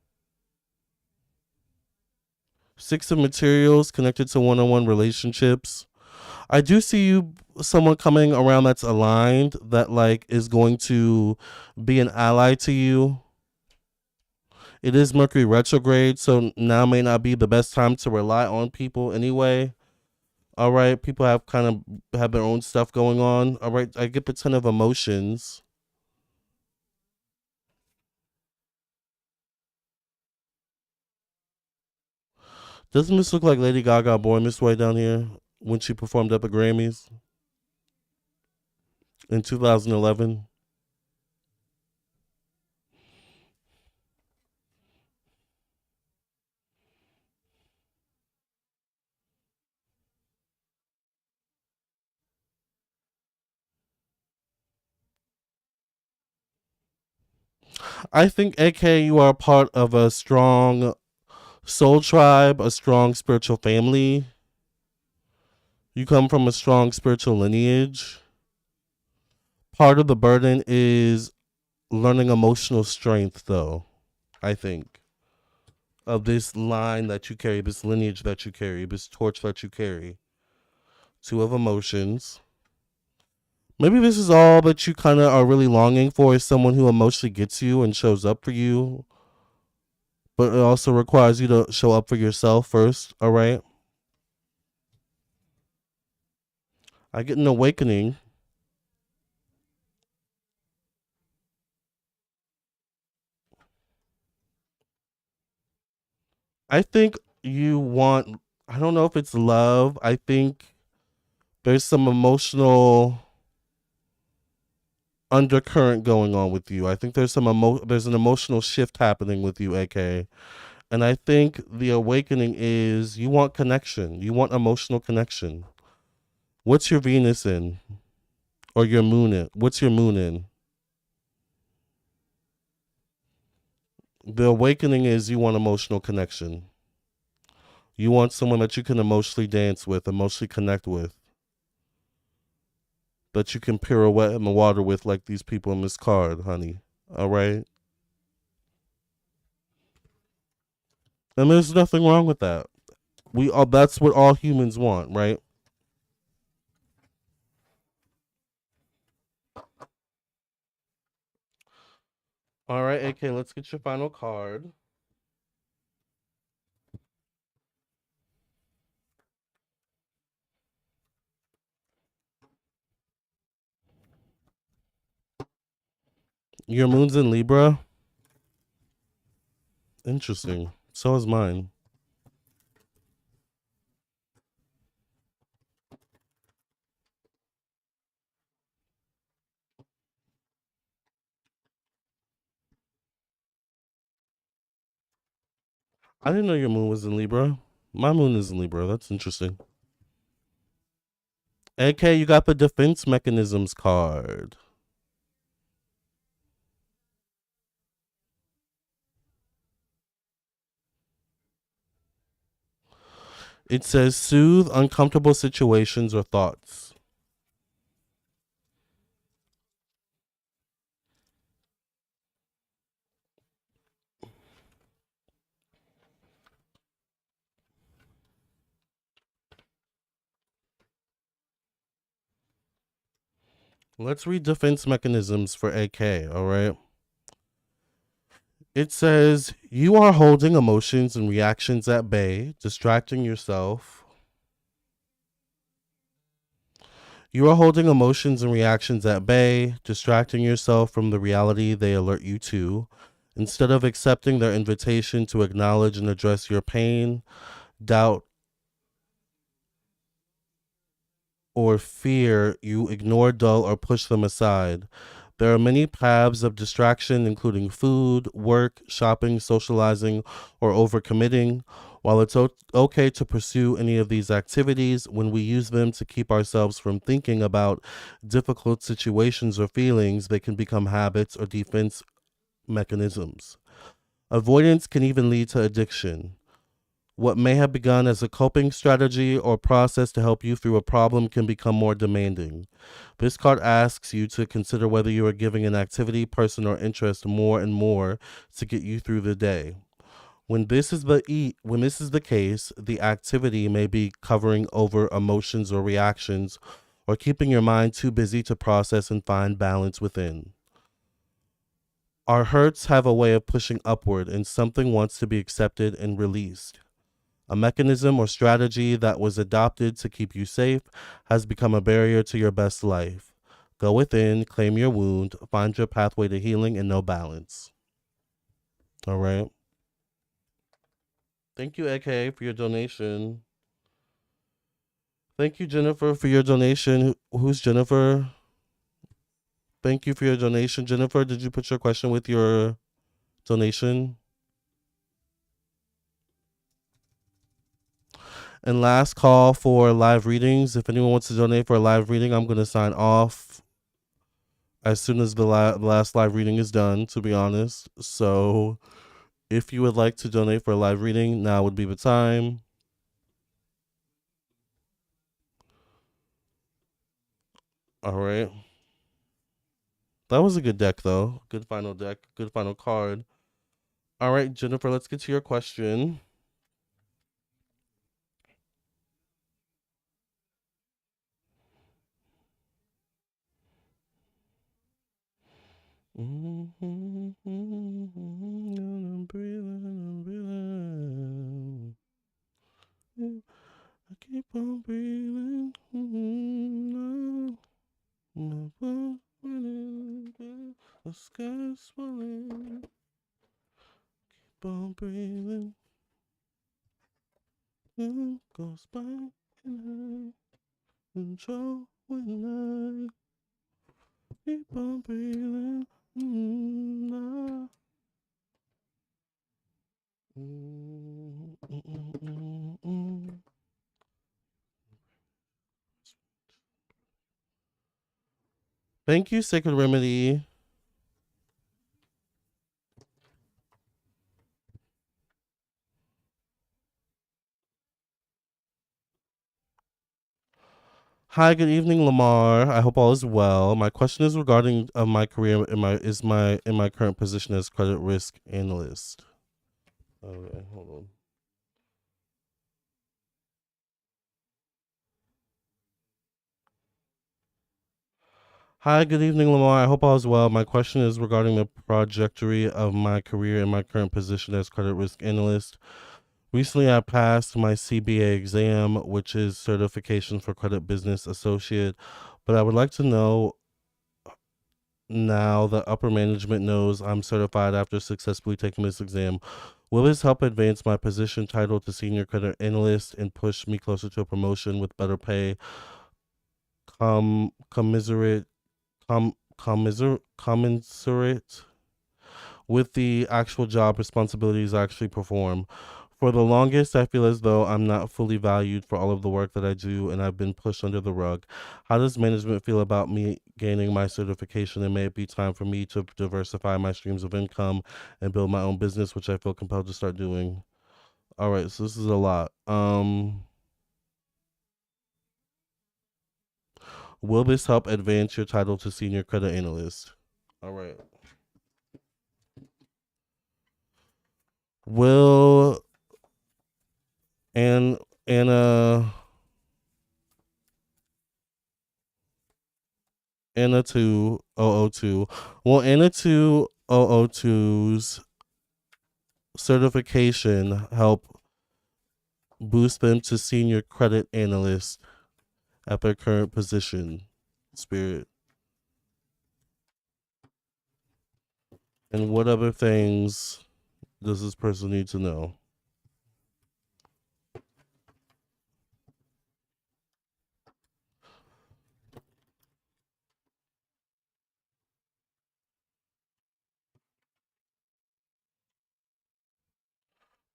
Six of Materials connected to one-on-one relationships. I do see you someone coming around that's aligned that like is going to be an ally to you. It is Mercury retrograde, so now may not be the best time to rely on people anyway. All right, people have kind of have their own stuff going on. All right, I get the 10 of emotions. Doesn't this look like Lady Gaga born this way down here when she performed at the Grammys in 2011? I think, AK, you are part of a strong soul tribe, a strong spiritual family. You come from a strong spiritual lineage. Part of the burden is learning emotional strength, though, I think, of this line that you carry, this lineage that you carry, this torch that you carry. Two of emotions. Maybe this is all that you kind of are really longing for is someone who emotionally gets you and shows up for you, but it also requires you to show up for yourself first, all right? I get an awakening. I think you want, I don't know if it's love. I think there's some emotional undercurrent going on with you. I think there's an emotional shift happening with you, AK. And I think the awakening is you want connection. You want emotional connection. What's your Venus in? Or your moon in? What's your moon in? The awakening is you want emotional connection. You want someone that you can emotionally dance with, emotionally connect with, that you can pirouette in the water with, like these people in this card, honey. All right? And there's nothing wrong with that. We all That's what all humans want, right? All right, AK, let's get your final card. Your moon's in Libra. Interesting. So is mine. I didn't know your moon was in Libra. My moon is in Libra. That's interesting. AK, you got the defense mechanisms card. It says soothe uncomfortable situations or thoughts. Let's read defense mechanisms for AK, all right? It says you are holding emotions and reactions at bay, distracting yourself. You are holding emotions and reactions at bay, distracting yourself from the reality they alert you to. Instead of accepting their invitation to acknowledge and address your pain, doubt, or fear, you ignore, dull, or push them aside. There are many paths of distraction, including food, work, shopping, socializing, or overcommitting. While it's okay to pursue any of these activities, when we use them to keep ourselves from thinking about difficult situations or feelings, they can become habits or defense mechanisms. Avoidance can even lead to addiction. What may have begun as a coping strategy or process to help you through a problem can become more demanding. This card asks you to consider whether you are giving an activity, person, or interest more and more to get you through the day. When this is the case, the activity may be covering over emotions or reactions or keeping your mind too busy to process and find balance within. Our hurts have a way of pushing upward and something wants to be accepted and released. A mechanism or strategy that was adopted to keep you safe has become a barrier to your best life. Go within, claim your wound, find your pathway to healing, and know balance. All right. Thank you, AK, for your donation. Thank you, Jennifer, for your donation. Who's Jennifer? Thank you for your donation. Jennifer, did you put your question with your donation? And last call for live readings. If anyone wants to donate for a live reading, I'm going to sign off as soon as the last live reading is done, to be honest. So if you would like to donate for a live reading, now would be the time. All right. That was a good deck, though. Good final deck. Good final card. All right, Jennifer, let's get to your question. I'm breathing, I'm breathing. I keep on breathing. My blood running, the sky's falling. Keep on breathing. Time goes by and I control when I keep on breathing. Mm, mm, mm, mm, mm. Thank you, Sacred Remedy. Hi, good evening, Lamarr. I hope all is well. My question is regarding my career in my current position as credit risk analyst. Okay, hold on. Hi, good evening, Lamar. I hope all is well. My question is regarding the trajectory of my career in my current position as credit risk analyst. Recently, I passed my CBA exam, which is certification for credit business associate. But I would like to know now that upper management knows I'm certified after successfully taking this exam. Will this help advance my position title to senior credit analyst and push me closer to a promotion with better pay, commiserate, commensurate with the actual job responsibilities I actually perform? For the longest, I feel as though I'm not fully valued for all of the work that I do and I've been pushed under the rug. How does management feel about me gaining my certification, and may it be time for me to diversify my streams of income and build my own business, which I feel compelled to start doing? All right, so this is a lot. Will this help advance your title to senior credit analyst? All right. Will and Anna Anna 2002. Will Anna 2002's certification help boost them to senior credit analyst at their current position? Spirit. And what other things does this person need to know?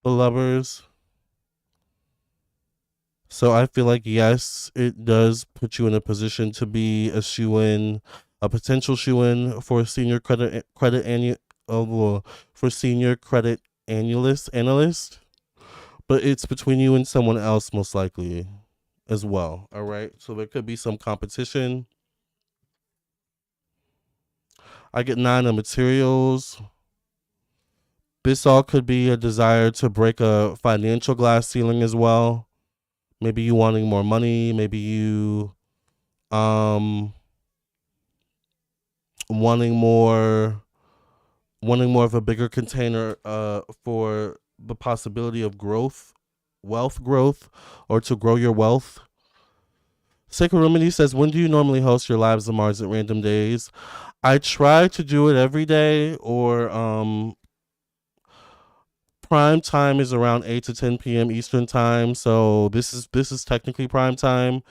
The lovers. So I feel like yes, it does put you in a position to be a shoe in, a potential shoe in for senior credit annual for senior credit analyst, but it's between you and someone else most likely as well. All right, so there could be some competition. I get 9 of materials. This all could be a desire to break a financial glass ceiling as well. Maybe you wanting more money. Maybe you um wanting more wanting more of a bigger container for the possibility of growth, wealth growth, or to grow your wealth. Sacred Remedy says, when do you normally host your lives of Mars at random days? I try to do it every day, or prime time is around 8 to 10 p.m. Eastern time. So this is technically prime time.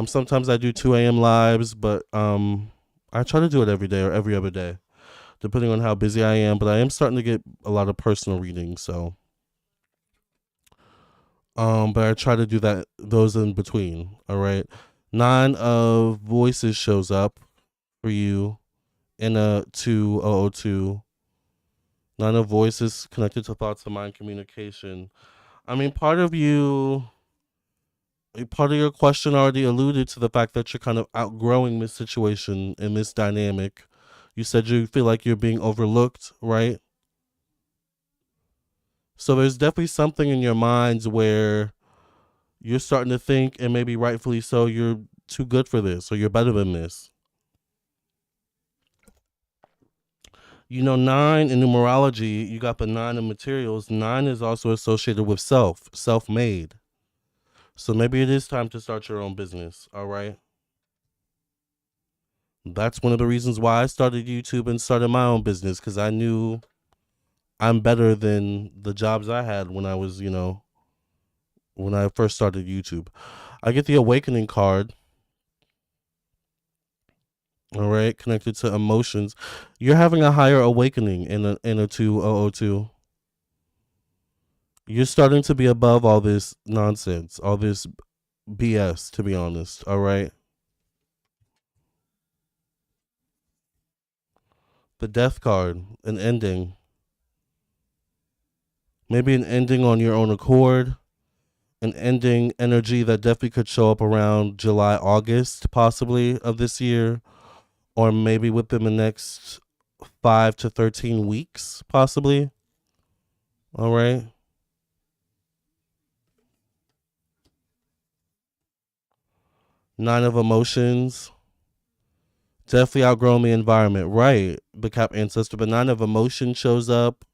Sometimes I do 2 a.m. lives, but I try to do it every day or every other day, depending on how busy I am. But I am starting to get a lot of personal readings, so but I try to do those in between. All right. 9 of voices shows up for you in a 2002. 9 of voices connected to thoughts of mind communication. I mean, part of your question already alluded to the fact that you're kind of outgrowing this situation and this dynamic. You said you feel like you're being overlooked, right? So there's definitely something in your minds where you're starting to think, and maybe rightfully so, you're too good for this or you're better than this. You know, nine in numerology, you got the nine in materials. Nine is also associated with self made. So maybe it is time to start your own business. All right. That's one of the reasons why I started YouTube and started my own business because I knew I'm better than the jobs I had when I was, when I first started YouTube. I get the awakening card. All right, connected to emotions. You're having a higher awakening in a 2002. You're starting to be above all this nonsense, all this BS, to be honest. All right. The death card, an ending. Maybe an ending on your own accord, an ending energy that definitely could show up around July, August, possibly of this year, or maybe within the next 5 to 13 weeks, possibly. All right. Nine of emotions. Definitely outgrown the environment. Right. The cap ancestor. But nine of emotion shows up.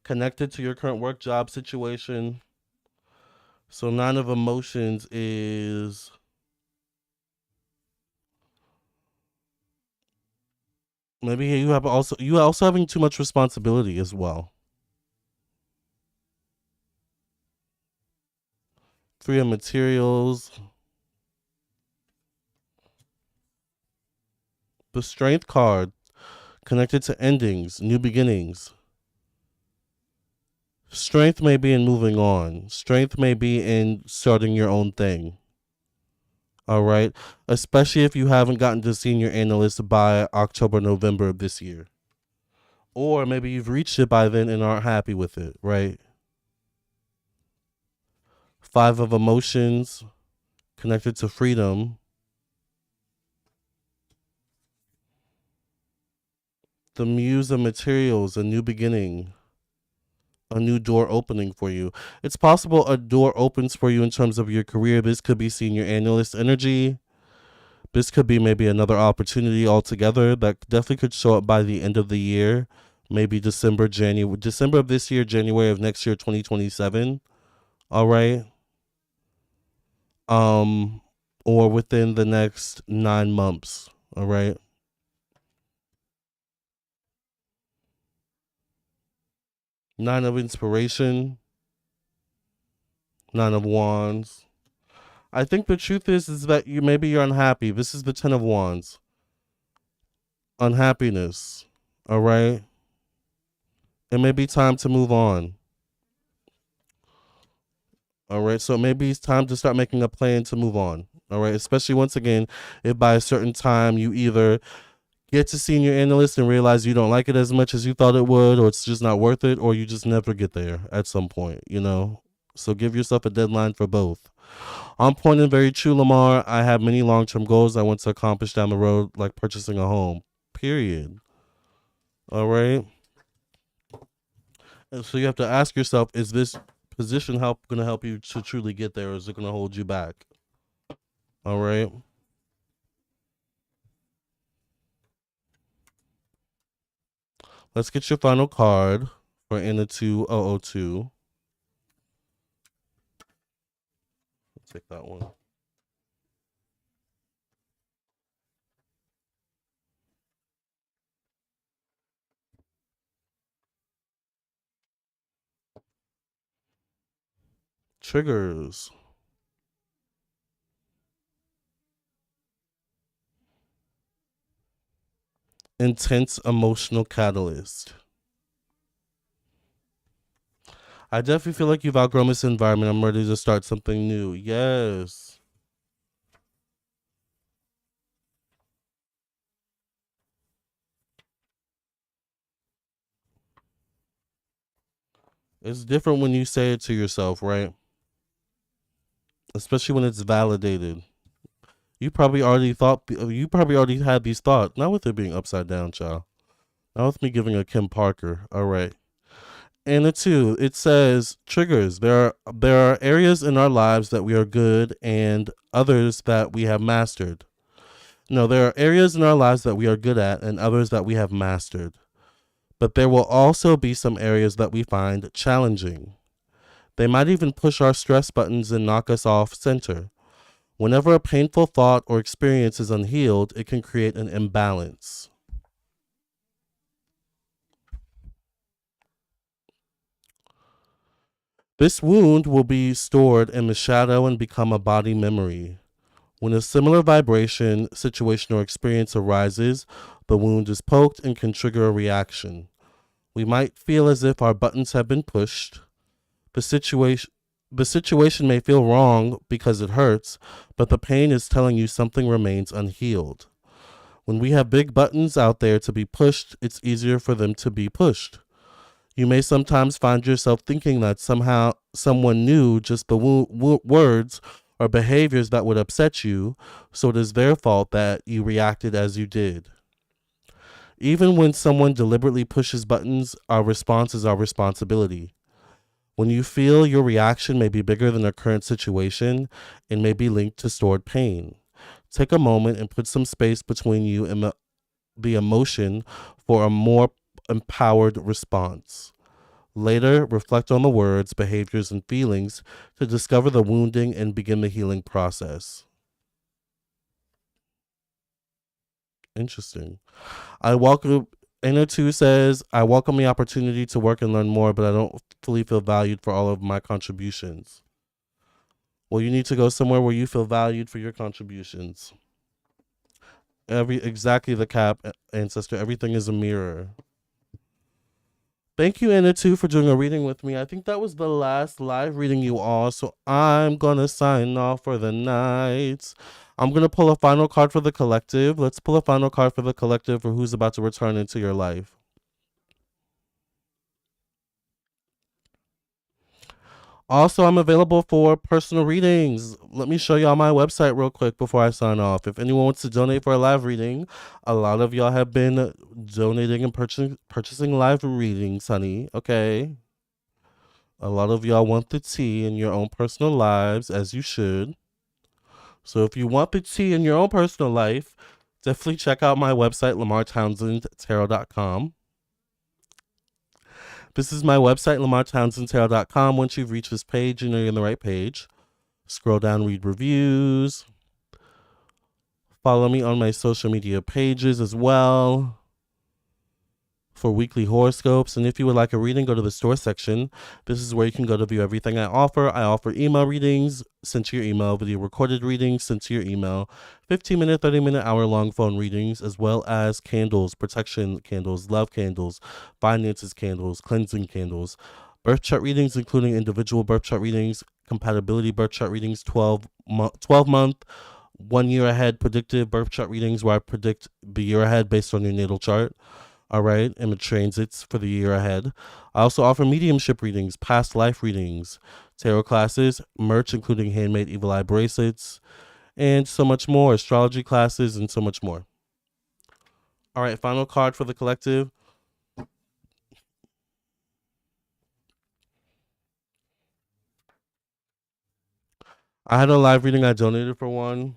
Connected to your current work job situation. So nine of emotions is maybe you also having too much responsibility as well. Three of materials. The strength card connected to endings, new beginnings. Strength may be in moving on. Strength may be in starting your own thing. All right. Especially if you haven't gotten to senior analyst by October, November of this year. Or maybe you've reached it by then and aren't happy with it, right? Five of emotions connected to freedom. The muse of materials, a new beginning, a new door opening for you. It's possible a door opens for you in terms of your career. This could be senior analyst energy. This could be maybe another opportunity altogether that definitely could show up by the end of the year. Maybe December of this year, January of next year, 2027. All right. Um, or within the next 9 months. All right. Nine of inspiration, nine of wands. I think the truth is that you're unhappy. This is the 10 of wands. Unhappiness. All right. It may be time to move on. All right. So maybe it's time to start making a plan to move on. All right. Especially once again, if by a certain time you either get to senior analyst and realize you don't like it as much as you thought it would, or it's just not worth it, or you just never get there at some point. So give yourself a deadline for both. On point and very true, Lamarr. I have many long term goals I want to accomplish down the road, like purchasing a home. Period. All right. And so you have to ask yourself, is this position going to help you to truly get there, or is it going to hold you back? All right. Let's get your final card for Anna 2002. Let's take that one. Triggers. Intense emotional catalyst. I definitely feel like you've outgrown this environment. I'm ready to start something new. Yes. It's different when you say it to yourself, right? Especially when it's validated. You probably already had these thoughts. Not with it being upside down, child. Not with me giving a Kim Parker. All right. And the two, it says triggers. There are areas in our lives that we are good and others that we have mastered. No, there are areas in our lives that we are good at and others that we have mastered. But there will also be some areas that we find challenging. They might even push our stress buttons and knock us off center. Whenever a painful thought or experience is unhealed, it can create an imbalance. This wound will be stored in the shadow and become a body memory. When a similar vibration, situation, or experience arises, the wound is poked and can trigger a reaction. We might feel as if our buttons have been pushed. The situation the situation may feel wrong because it hurts, but the pain is telling you something remains unhealed. When we have big buttons out there to be pushed, it's easier for them to be pushed. You may sometimes find yourself thinking that somehow someone knew just the words or behaviors that would upset you, so it is their fault that you reacted as you did. Even when someone deliberately pushes buttons, our response is our responsibility. When you feel your reaction may be bigger than the current situation, it may be linked to stored pain. Take a moment and put some space between you and the emotion for a more empowered response. Later, reflect on the words, behaviors, and feelings to discover the wounding and begin the healing process. Interesting. I welcome. Anna 2 says, I welcome the opportunity to work and learn more, but I don't fully feel valued for all of my contributions. Well, you need to go somewhere where you feel valued for your contributions. Exactly the cap ancestor. Everything is a mirror. Thank you, Anna, too, for doing a reading with me. I think that was the last live reading, you all. So I'm going to sign off for the night. I'm going to pull a final card for the collective. Let's pull a final card for the collective for who's about to return into your life. Also, I'm available for personal readings. Let me show y'all my website real quick before I sign off. If anyone wants to donate for a live reading, a lot of y'all have been donating and purchasing live readings, honey. Okay. A lot of y'all want the tea in your own personal lives, as you should. So if you want the tea in your own personal life, definitely check out my website, lamartownsendtarot.com. This is my website, lamartownsendtarot.com. Once you've reached this page, you know you're on the right page. Scroll down, read reviews. Follow me on my social media pages as well for weekly horoscopes. And if you would like a reading, go to the store section. This is where you can go to view everything I offer. I offer email readings sent to your email, video recorded readings sent to your email, 15-minute, 30-minute, hour-long phone readings, as well as candles, protection candles, love candles, finances candles, cleansing candles, birth chart readings, including individual birth chart readings, compatibility birth chart readings, 12-month, 1 year ahead predictive birth chart readings where I predict the year ahead based on your natal chart. All right, and the transits for the year ahead. I also offer mediumship readings, past life readings, tarot classes, merch including handmade evil eye bracelets, and so much more, astrology classes, and so much more. All right, final card for the collective. I had a live reading. I donated for one.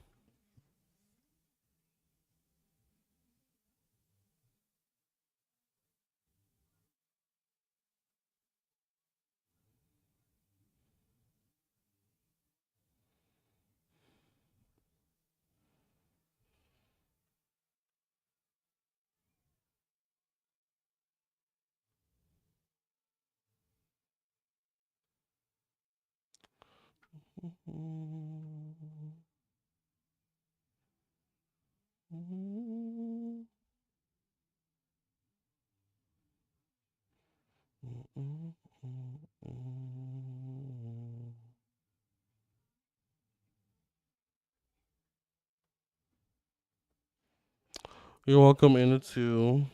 You're welcome, Anna, too.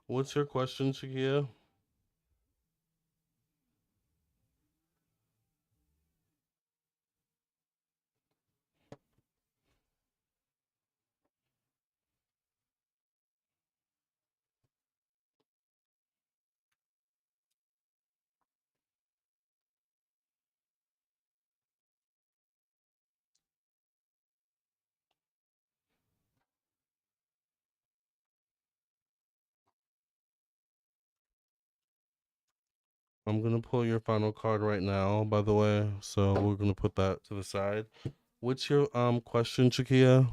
What's your question, Shaquia? I'm gonna pull your final card right now, by the way. So we're gonna put that to the side. What's your question, Shaquia?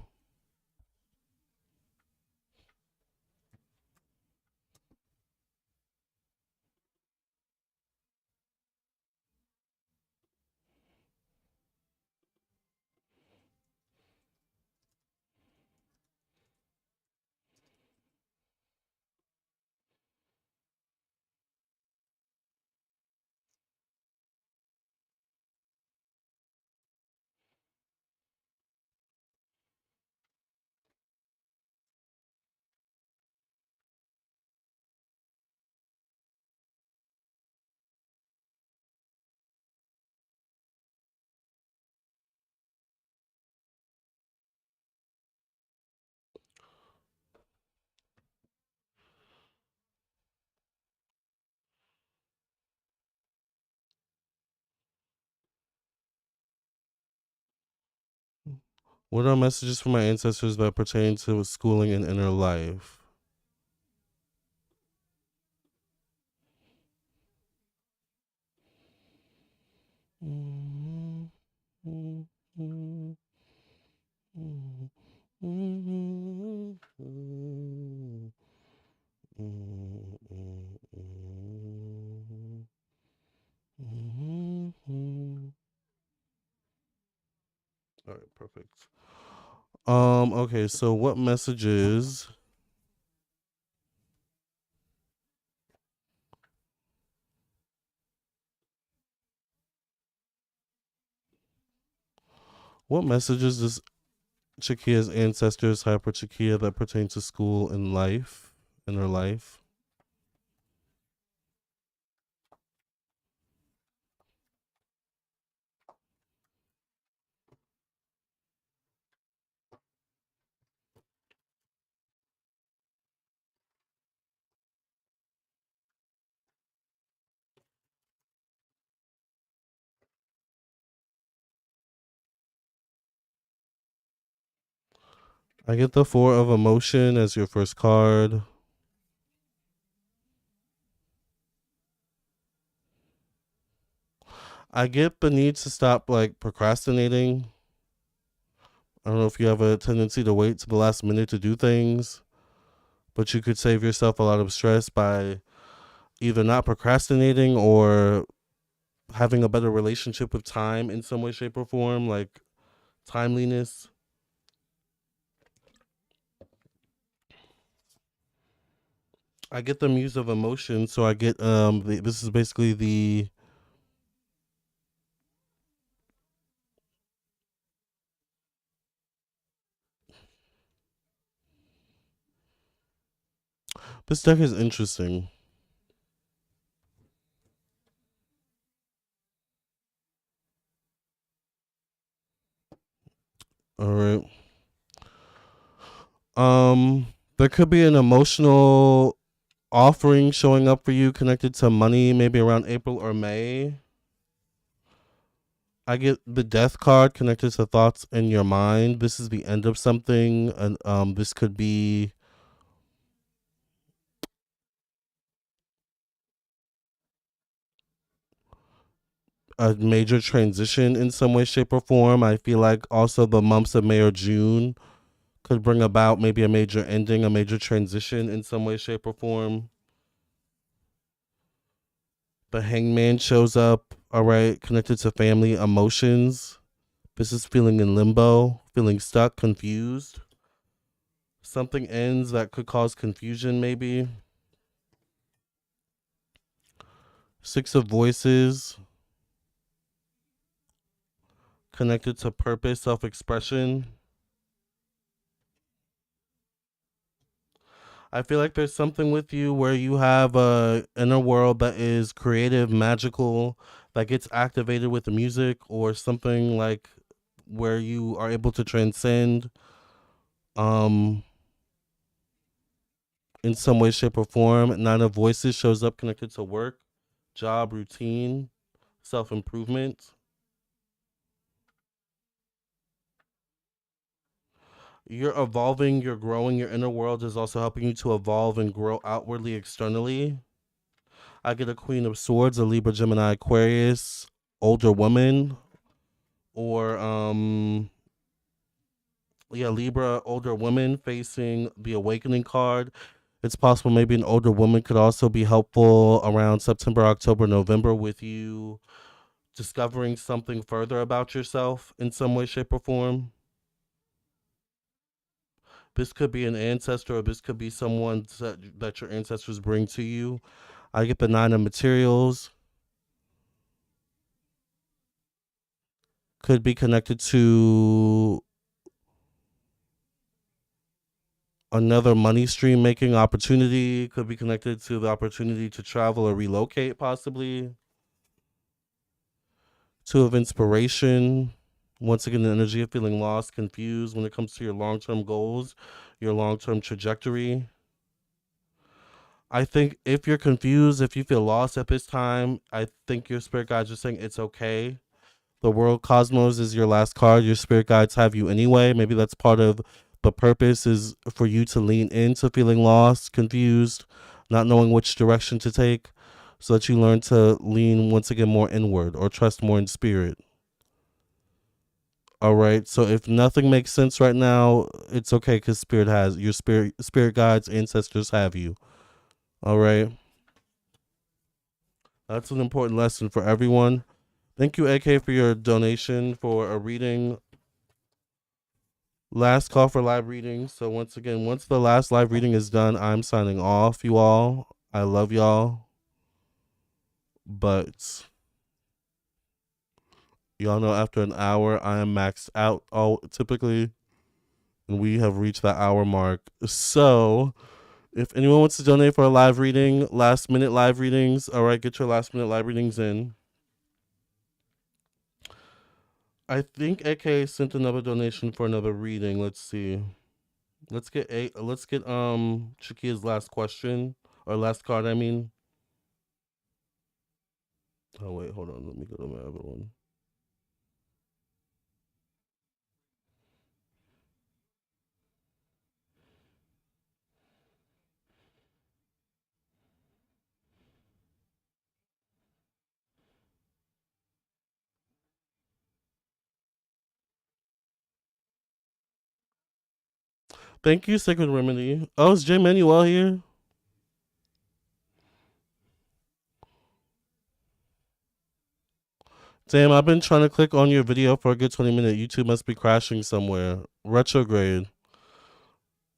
What are messages from my ancestors that pertain to schooling and inner life? All right, perfect. Okay, so what messages does Chakia's ancestors have for Chakia that pertain to school and life in her life? I get the Four of Emotion as your first card. I get the need to stop like procrastinating. I don't know if you have a tendency to wait to the last minute to do things, but you could save yourself a lot of stress by either not procrastinating or having a better relationship with time in some way, shape, or form, like timeliness. I get the Muse of Emotion, so I get this is basically the this deck is interesting. All right. There could be an emotional offering showing up for you connected to money, maybe around April or May. I get the Death card connected to thoughts in your mind. This is the end of something, and this could be a major transition in some way, shape, or form. I feel like also the months of May or June could bring about maybe a major ending, a major transition in some way, shape, or form. The Hangman shows up, all right, connected to family emotions. This is feeling in limbo, feeling stuck, confused. Something ends that could cause confusion, maybe. Six of Voices, connected to purpose, self expression. I feel like there's something with you where you have a inner world that is creative, magical, that gets activated with the music, or something like where you are able to transcend um in some way, shape, or form. Nine of Voices shows up connected to work, job, routine, self improvement. You're evolving, you're growing, your inner world is also helping you to evolve and grow outwardly, externally. I get a Queen of Swords, a Libra, Gemini, Aquarius, older woman, or yeah, Libra, older woman facing the Awakening card. It's possible maybe an older woman could also be helpful around September, October, November with you discovering something further about yourself in some way, shape, or form. This could be an ancestor, or this could be someone that your ancestors bring to you. I get the Nine of Materials. Could be connected to another money stream making opportunity. Could be connected to the opportunity to travel or relocate, possibly. Two of Inspiration. Once again, the energy of feeling lost, confused when it comes to your long term goals, your long term trajectory. I think if you're confused, if you feel lost at this time, I think your spirit guides are saying it's okay. The world cosmos is your last card. Your spirit guides have you anyway. Maybe that's part of the purpose is for you to lean into feeling lost, confused, not knowing which direction to take, so that you learn to lean once again more inward or trust more in spirit. All right. So if nothing makes sense right now, it's okay because spirit has your spirit guides, ancestors have you. All right. That's an important lesson for everyone. Thank you, AK, for your donation for a reading. Last call for live readings. So once again, once the last live reading is done, I'm signing off, you all. I love y'all. But y'all know after an hour I am maxed out all typically. And we have reached that hour mark. So if anyone wants to donate for a live reading, last minute live readings, all right, get your last minute live readings in. I think AK sent another donation for another reading. Let's see. Let's get Shaquia's last question or last card. I mean. Oh wait, hold on. Let me go to my other one. Thank you, Sacred Remedy. Oh, is Jay Manuel here? Damn, I've been trying to click on your video for a good 20 minutes. YouTube must be crashing somewhere. Retrograde.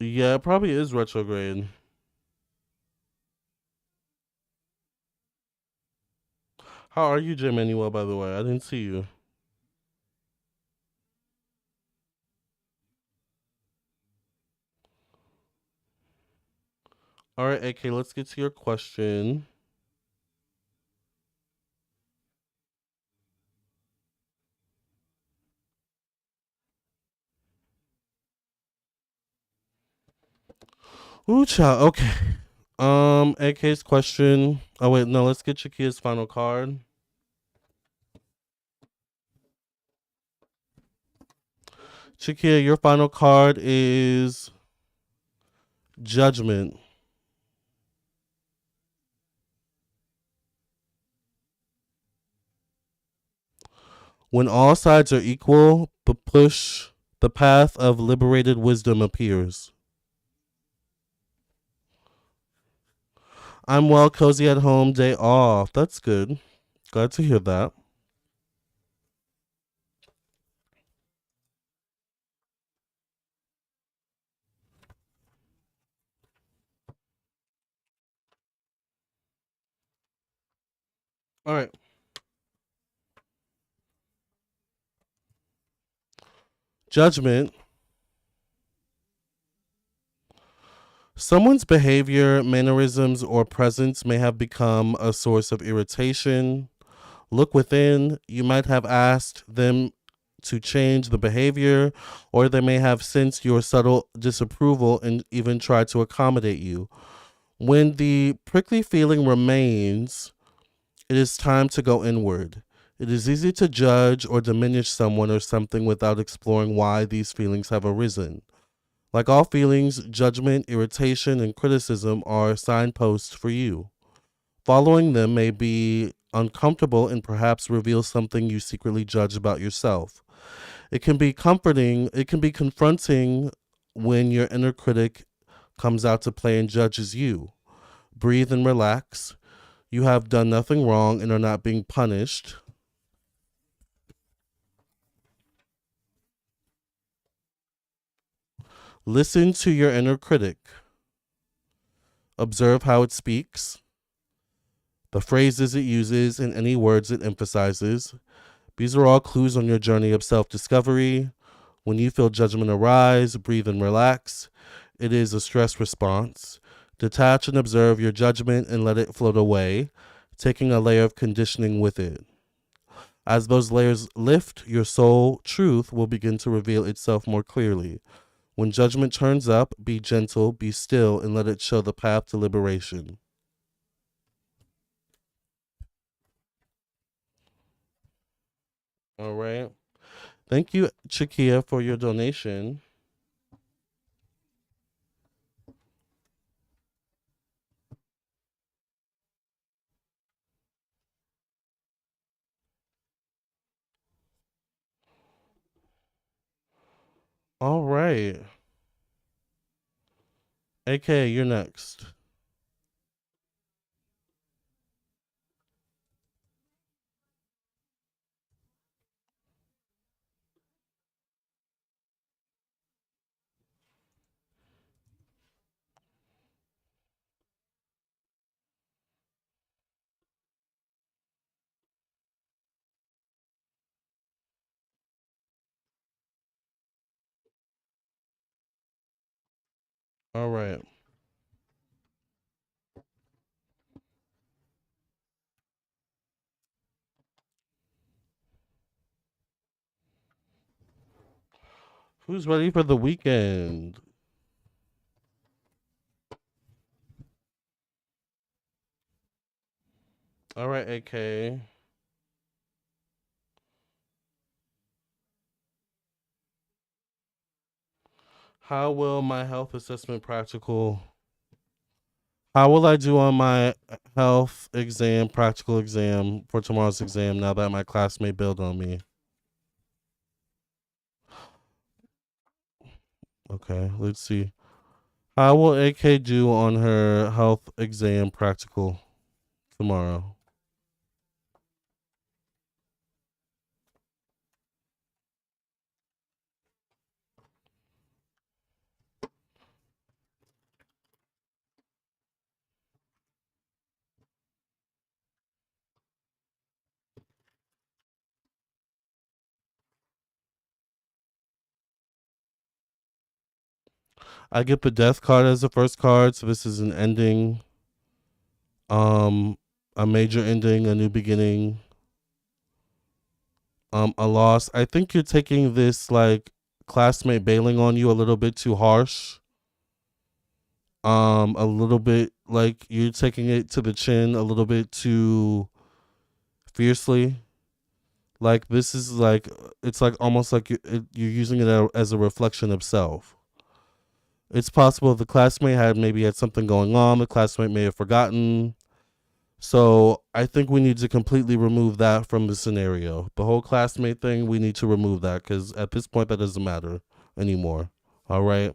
Yeah, it probably is retrograde. How are you, Jay Manuel, by the way? I didn't see you. All right, AK, let's get to your question. Ooh, child. Okay. AK's question. Oh wait, no, let's get Shakia's final card. Shakia, your final card is Judgment. When all sides are equal, the path of liberated wisdom appears. I'm well, cozy at home, day off. That's good. Glad to hear that. All right. Judgment. Someone's behavior, mannerisms, or presence may have become a source of irritation. Look within. You might have asked them to change the behavior, or they may have sensed your subtle disapproval and even tried to accommodate you. When the prickly feeling remains, it is time to go inward. It is easy to judge or diminish someone or something without exploring why these feelings have arisen. Like all feelings, judgment, irritation, and criticism are signposts for you. Following them may be uncomfortable and perhaps reveal something you secretly judge about yourself. It can be comforting, it can be confronting when your inner critic comes out to play and judges you. Breathe and relax. You have done nothing wrong and are not being punished. Listen to your inner critic. Observe how it speaks, the phrases it uses, and any words it emphasizes. These are all clues on your journey of self discovery. When you feel judgment arise, breathe and relax. It is a stress response. Detach and observe your judgment and let it float away, taking a layer of conditioning with it. As those layers lift, your soul truth will begin to reveal itself more clearly. When judgment turns up, be gentle, be still, and let it show the path to liberation. All right. Thank you, Shaquia, for your donation. All right. AK, you're next. All right. Who's ready for the weekend? All right, AK. How will my health assessment practical? How will I do on my health exam, practical exam for tomorrow's exam now that my classmate bailed on me? Okay, let's see. How will AK do on her health exam practical tomorrow? I get the death card as the first card, so this is an ending, um, a major ending, a new beginning, a loss. I think you're taking this like classmate bailing on you a little bit too harsh. A little bit like you're taking it to the chin a little bit too fiercely. Like this is like it's like almost like you're using it as a reflection of self. It's possible the classmate had something going on. The classmate may have forgotten. So I think we need to completely remove that from the scenario. The whole classmate thing, we need to remove that because at this point that doesn't matter anymore. All right.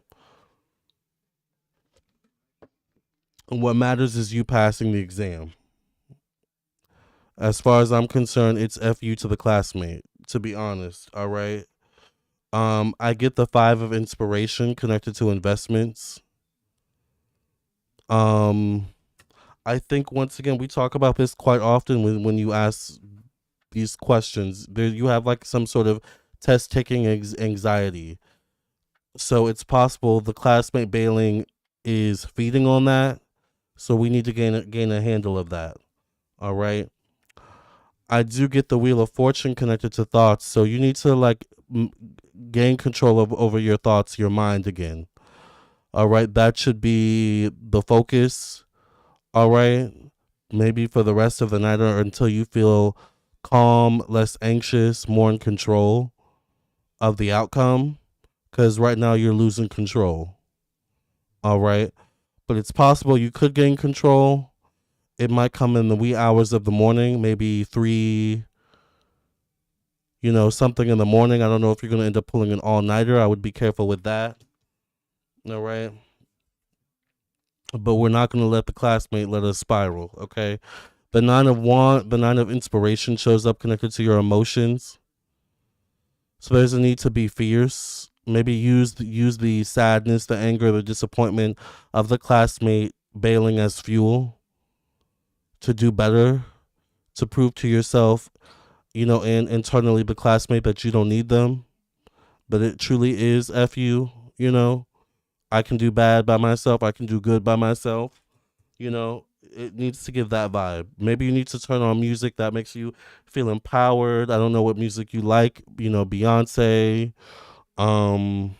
And what matters is you passing the exam. As far as I'm concerned, it's FU to the classmate, to be honest. All right. I get the five of inspiration connected to investments. Um, I think once again we talk about this quite often when you ask these questions. There you have like some sort of test taking anxiety. So it's possible the classmate bailing is feeding on that. So we need to gain a handle of that. All right. I do get the Wheel of Fortune connected to thoughts, so you need to like gain control over your thoughts, your mind again. All right, that should be the focus. All right, maybe for the rest of the night or until you feel calm, less anxious, more in control of the outcome. Because right now you're losing control. All right, but it's possible you could gain control. It might come in the wee hours of the morning, maybe three, something in the morning. I don't know if you're going to end up pulling an all nighter. I would be careful with that. All right. But we're not going to let the classmate let us spiral. Okay. The nine of inspiration shows up connected to your emotions. So there's a need to be fierce. Maybe use the sadness, the anger, the disappointment of the classmate bailing as fuel to do better, to prove to yourself, and internally the classmate that you don't need them. But it truly is F you, I can do bad by myself. I can do good by myself. It needs to give that vibe. Maybe you need to turn on music that makes you feel empowered. I don't know what music you like. Beyonce, um,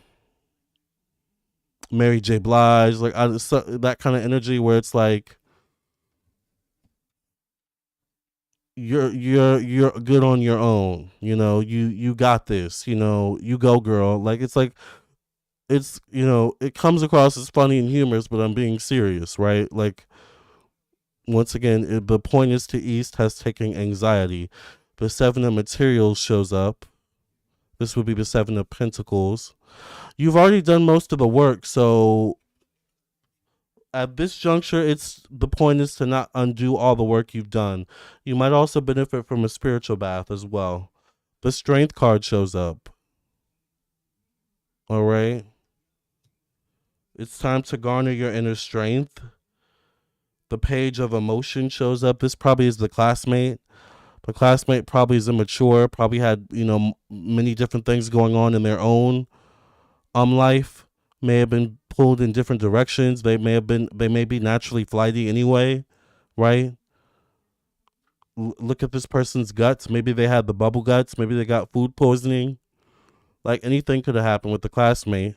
Mary J. Blige, like that kind of energy where it's like you're good on your own. You got this. You go, girl. Like it comes across as funny and humorous, but I'm being serious, right? Like, once again, the point is to East has taken anxiety. The Seven of Materials shows up. This would be the Seven of Pentacles. You've already done most of the work, so at this juncture, the point is to not undo all the work you've done. You might also benefit from a spiritual bath as well. The Strength card shows up. All right. It's time to garner your inner strength. The Page of Emotion shows up. This probably is the classmate. The classmate probably is immature, probably had, many different things going on in their own life, may have been pulled in different directions. They may be naturally flighty anyway, right? Look at this person's guts. Maybe they had the bubble guts. Maybe they got food poisoning. Like anything could have happened with the classmate.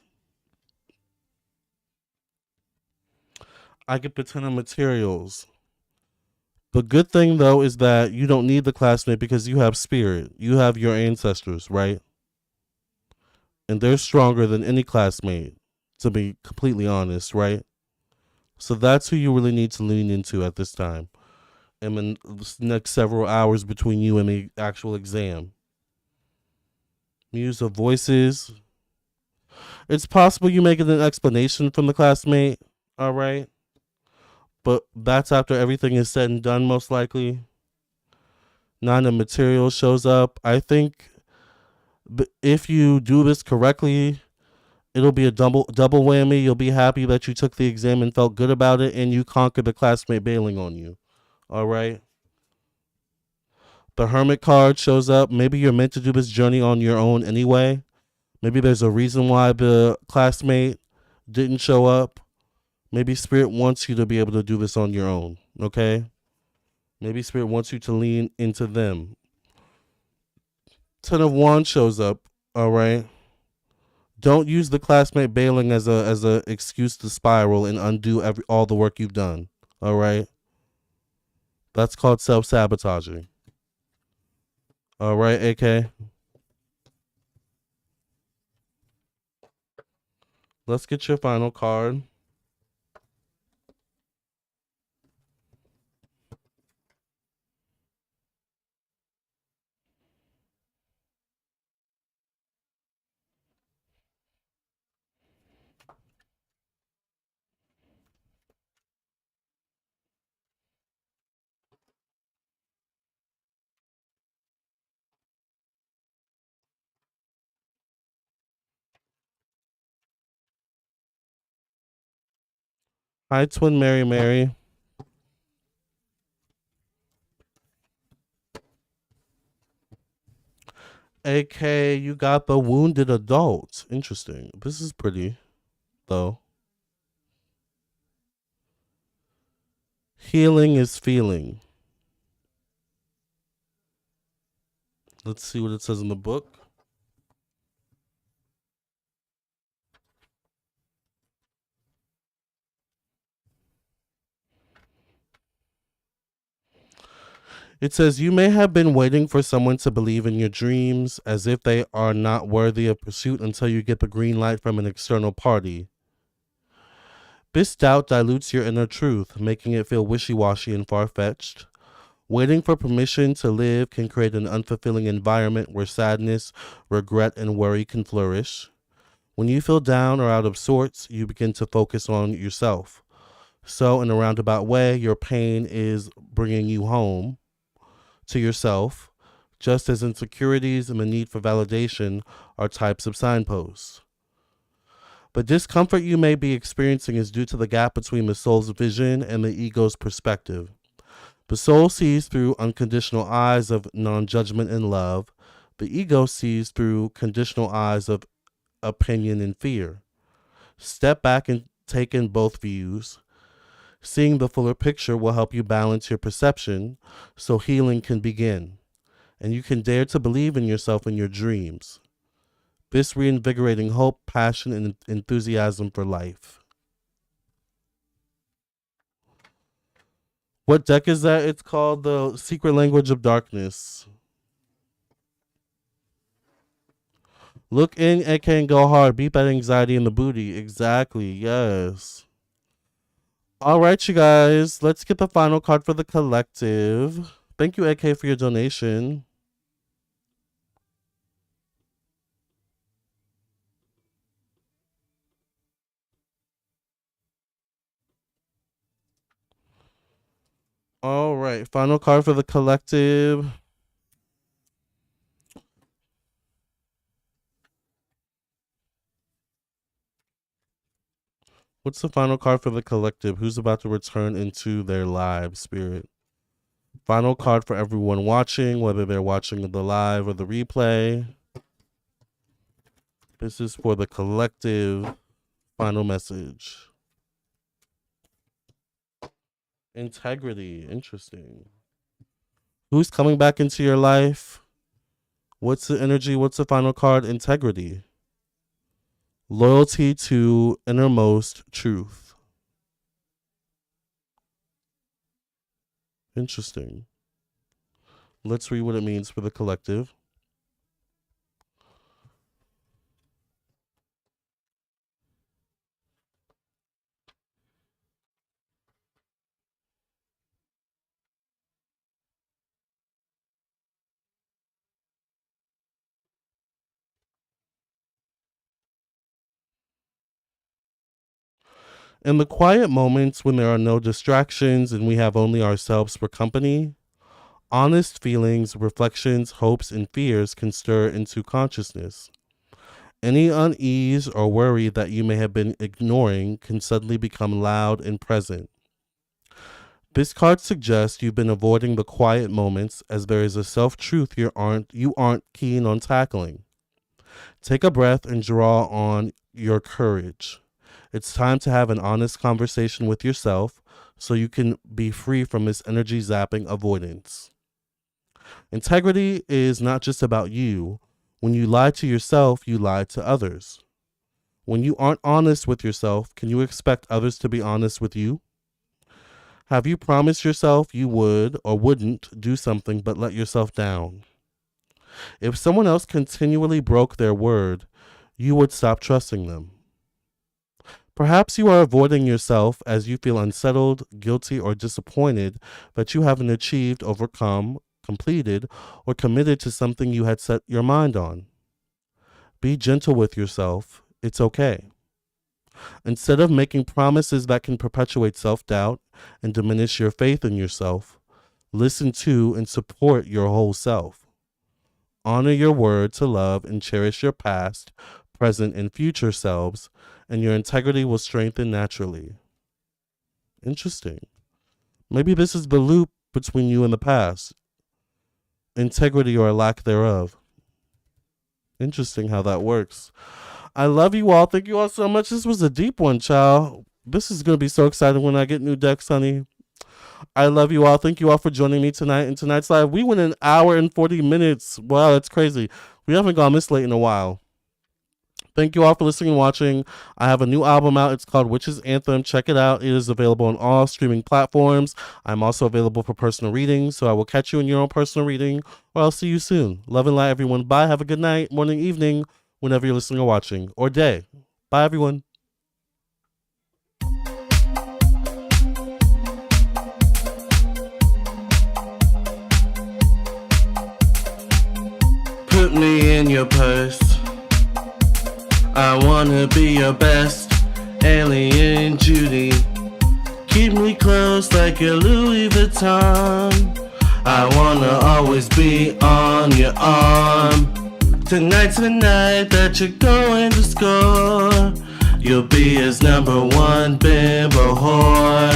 I get the Ten of Materials. The good thing though is that you don't need the classmate because you have spirit. You have your ancestors, right? And they're stronger than any classmate, to be completely honest, right? So that's who you really need to lean into at this time. And in the next several hours between you and the actual exam. Muse of Voices. It's possible you may get an explanation from the classmate, all right? But that's after everything is said and done, most likely. Nine of Materials shows up. I think if you do this correctly, it'll be a double whammy. You'll be happy that you took the exam and felt good about it, and you conquered the classmate bailing on you. All right. The Hermit card shows up. Maybe you're meant to do this journey on your own anyway. Maybe there's a reason why the classmate didn't show up. Maybe Spirit wants you to be able to do this on your own. Okay. Maybe Spirit wants you to lean into them. Ten of Wands shows up. All right. Don't use the classmate bailing as a excuse to spiral and undo all the work you've done. All right. That's called self-sabotaging. All right, AK. Let's get your final card. Hi, Twin Mary Mary. AK, you got the Wounded Adult. Interesting. This is pretty, though. Healing is feeling. Let's see what it says in the book. It says you may have been waiting for someone to believe in your dreams as if they are not worthy of pursuit until you get the green light from an external party. This doubt dilutes your inner truth, making it feel wishy-washy and far-fetched. Waiting for permission to live can create an unfulfilling environment where sadness, regret, and worry can flourish. When you feel down or out of sorts, you begin to focus on yourself. So, in a roundabout way, your pain is bringing you home to yourself, just as insecurities and the need for validation are types of signposts. The discomfort you may be experiencing is due to the gap between the soul's vision and the ego's perspective. The soul sees through unconditional eyes of non judgment and love. The ego sees through conditional eyes of opinion and fear. Step back and take in both views. Seeing the fuller picture will help you balance your perception so healing can begin, and you can dare to believe in yourself and your dreams. This reinvigorating hope, passion, and enthusiasm for life. What deck is that? It's called the Secret Language of Darkness. Look in, AK, and go hard. Beat that anxiety in the booty. Exactly. Yes. All right, you guys. Let's get the final card for the collective. Thank you, AK, for your donation. All right. Final card for the collective. What's the final card for the collective? Who's about to return into their live spirit? Final card for everyone watching, whether they're watching the live or the replay. This is for the collective. Final message. Integrity. Interesting. Who's coming back into your life? What's the energy? What's the final card? Integrity. Loyalty to innermost truth. Interesting. Let's read what it means for the collective. In the quiet moments when there are no distractions and we have only ourselves for company, honest feelings, reflections, hopes, and fears can stir into consciousness. Any unease or worry that you may have been ignoring can suddenly become loud and present. This card suggests you've been avoiding the quiet moments as there is a self-truth you aren't keen on tackling. Take a breath and draw on your courage. It's time to have an honest conversation with yourself so you can be free from this energy zapping avoidance. Integrity is not just about you. When you lie to yourself, you lie to others. When you aren't honest with yourself, can you expect others to be honest with you? Have you promised yourself you would or wouldn't do something but let yourself down? If someone else continually broke their word, you would stop trusting them. Perhaps you are avoiding yourself as you feel unsettled, guilty, or disappointed that you haven't achieved, overcome, completed, or committed to something you had set your mind on. Be gentle with yourself. It's okay. Instead of making promises that can perpetuate self-doubt and diminish your faith in yourself, listen to and support your whole self. Honor your word to love and cherish your past, present, and future selves, and your integrity will strengthen naturally. Interesting. Maybe this is the loop between you and the past. Integrity or a lack thereof. Interesting how that works. I love you all. Thank you all so much. This was a deep one, child. This is going to be so exciting when I get new decks, honey. I love you all. Thank you all for joining me tonight in tonight's live. We went an hour and 40 minutes. Wow, that's crazy. We haven't gone this late in a while. Thank you all for listening and watching. I have a new album out. It's called Witch's Anthem. Check it out. It is available on all streaming platforms. I'm also available for personal readings, so I will catch you in your own personal reading, or I'll see you soon. Love and light, everyone. Bye. Have a good night, morning, evening, whenever you're listening or watching, or day. Bye, everyone. Put me in your purse. I wanna be your best alien Judy. Keep me close like a Louis Vuitton. I wanna always be on your arm. Tonight's the night that you're going to score. You'll be his number one bimbo whore.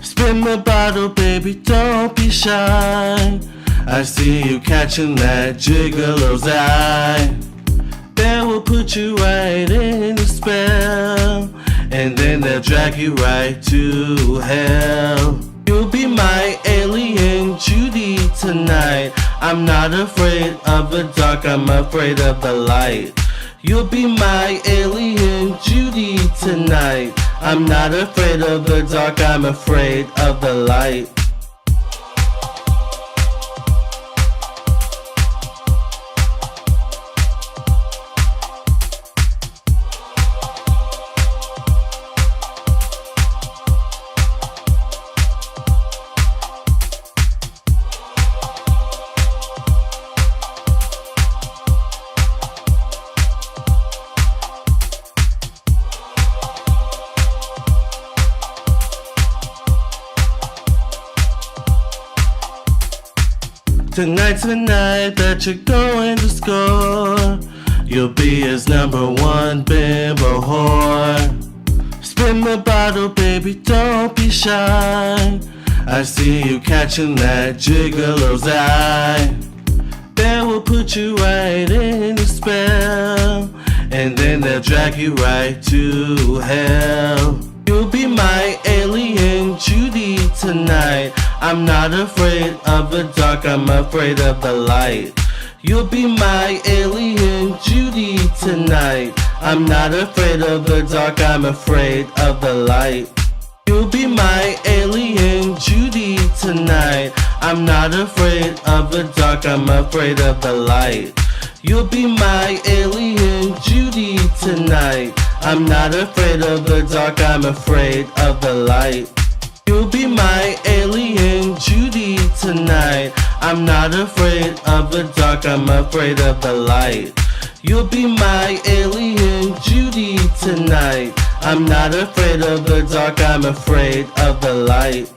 Spin the bottle, baby, don't be shy. I see you catching that gigolo's eye. That will put you right in the spell, and then they'll drag you right to hell. You'll be my alien Judy tonight. I'm not afraid of the dark, I'm afraid of the light. You'll be my alien Judy tonight. I'm not afraid of the dark, I'm afraid of the light. Tonight's the night that you're going to score. You'll be his number one bimbo whore. Spin the bottle, baby, don't be shy. I see you catching that gigolo's eye. That will put you right in the spell, and then they'll drag you right to hell. You'll be my alien Judy tonight. I'm not afraid of the dark, I'm afraid of the light. You'll be my alien Judy tonight. I'm not afraid of the dark, I'm afraid of the light. You'll be my alien Judy tonight. I'm not afraid of the dark, I'm afraid of the light. You'll be my alien Judy tonight. I'm not afraid of the dark, I'm afraid of the light. You'll be my alien Judy tonight. I'm not afraid of the dark, I'm afraid of the light. You'll be my alien Judy tonight. I'm not afraid of the dark, I'm afraid of the light.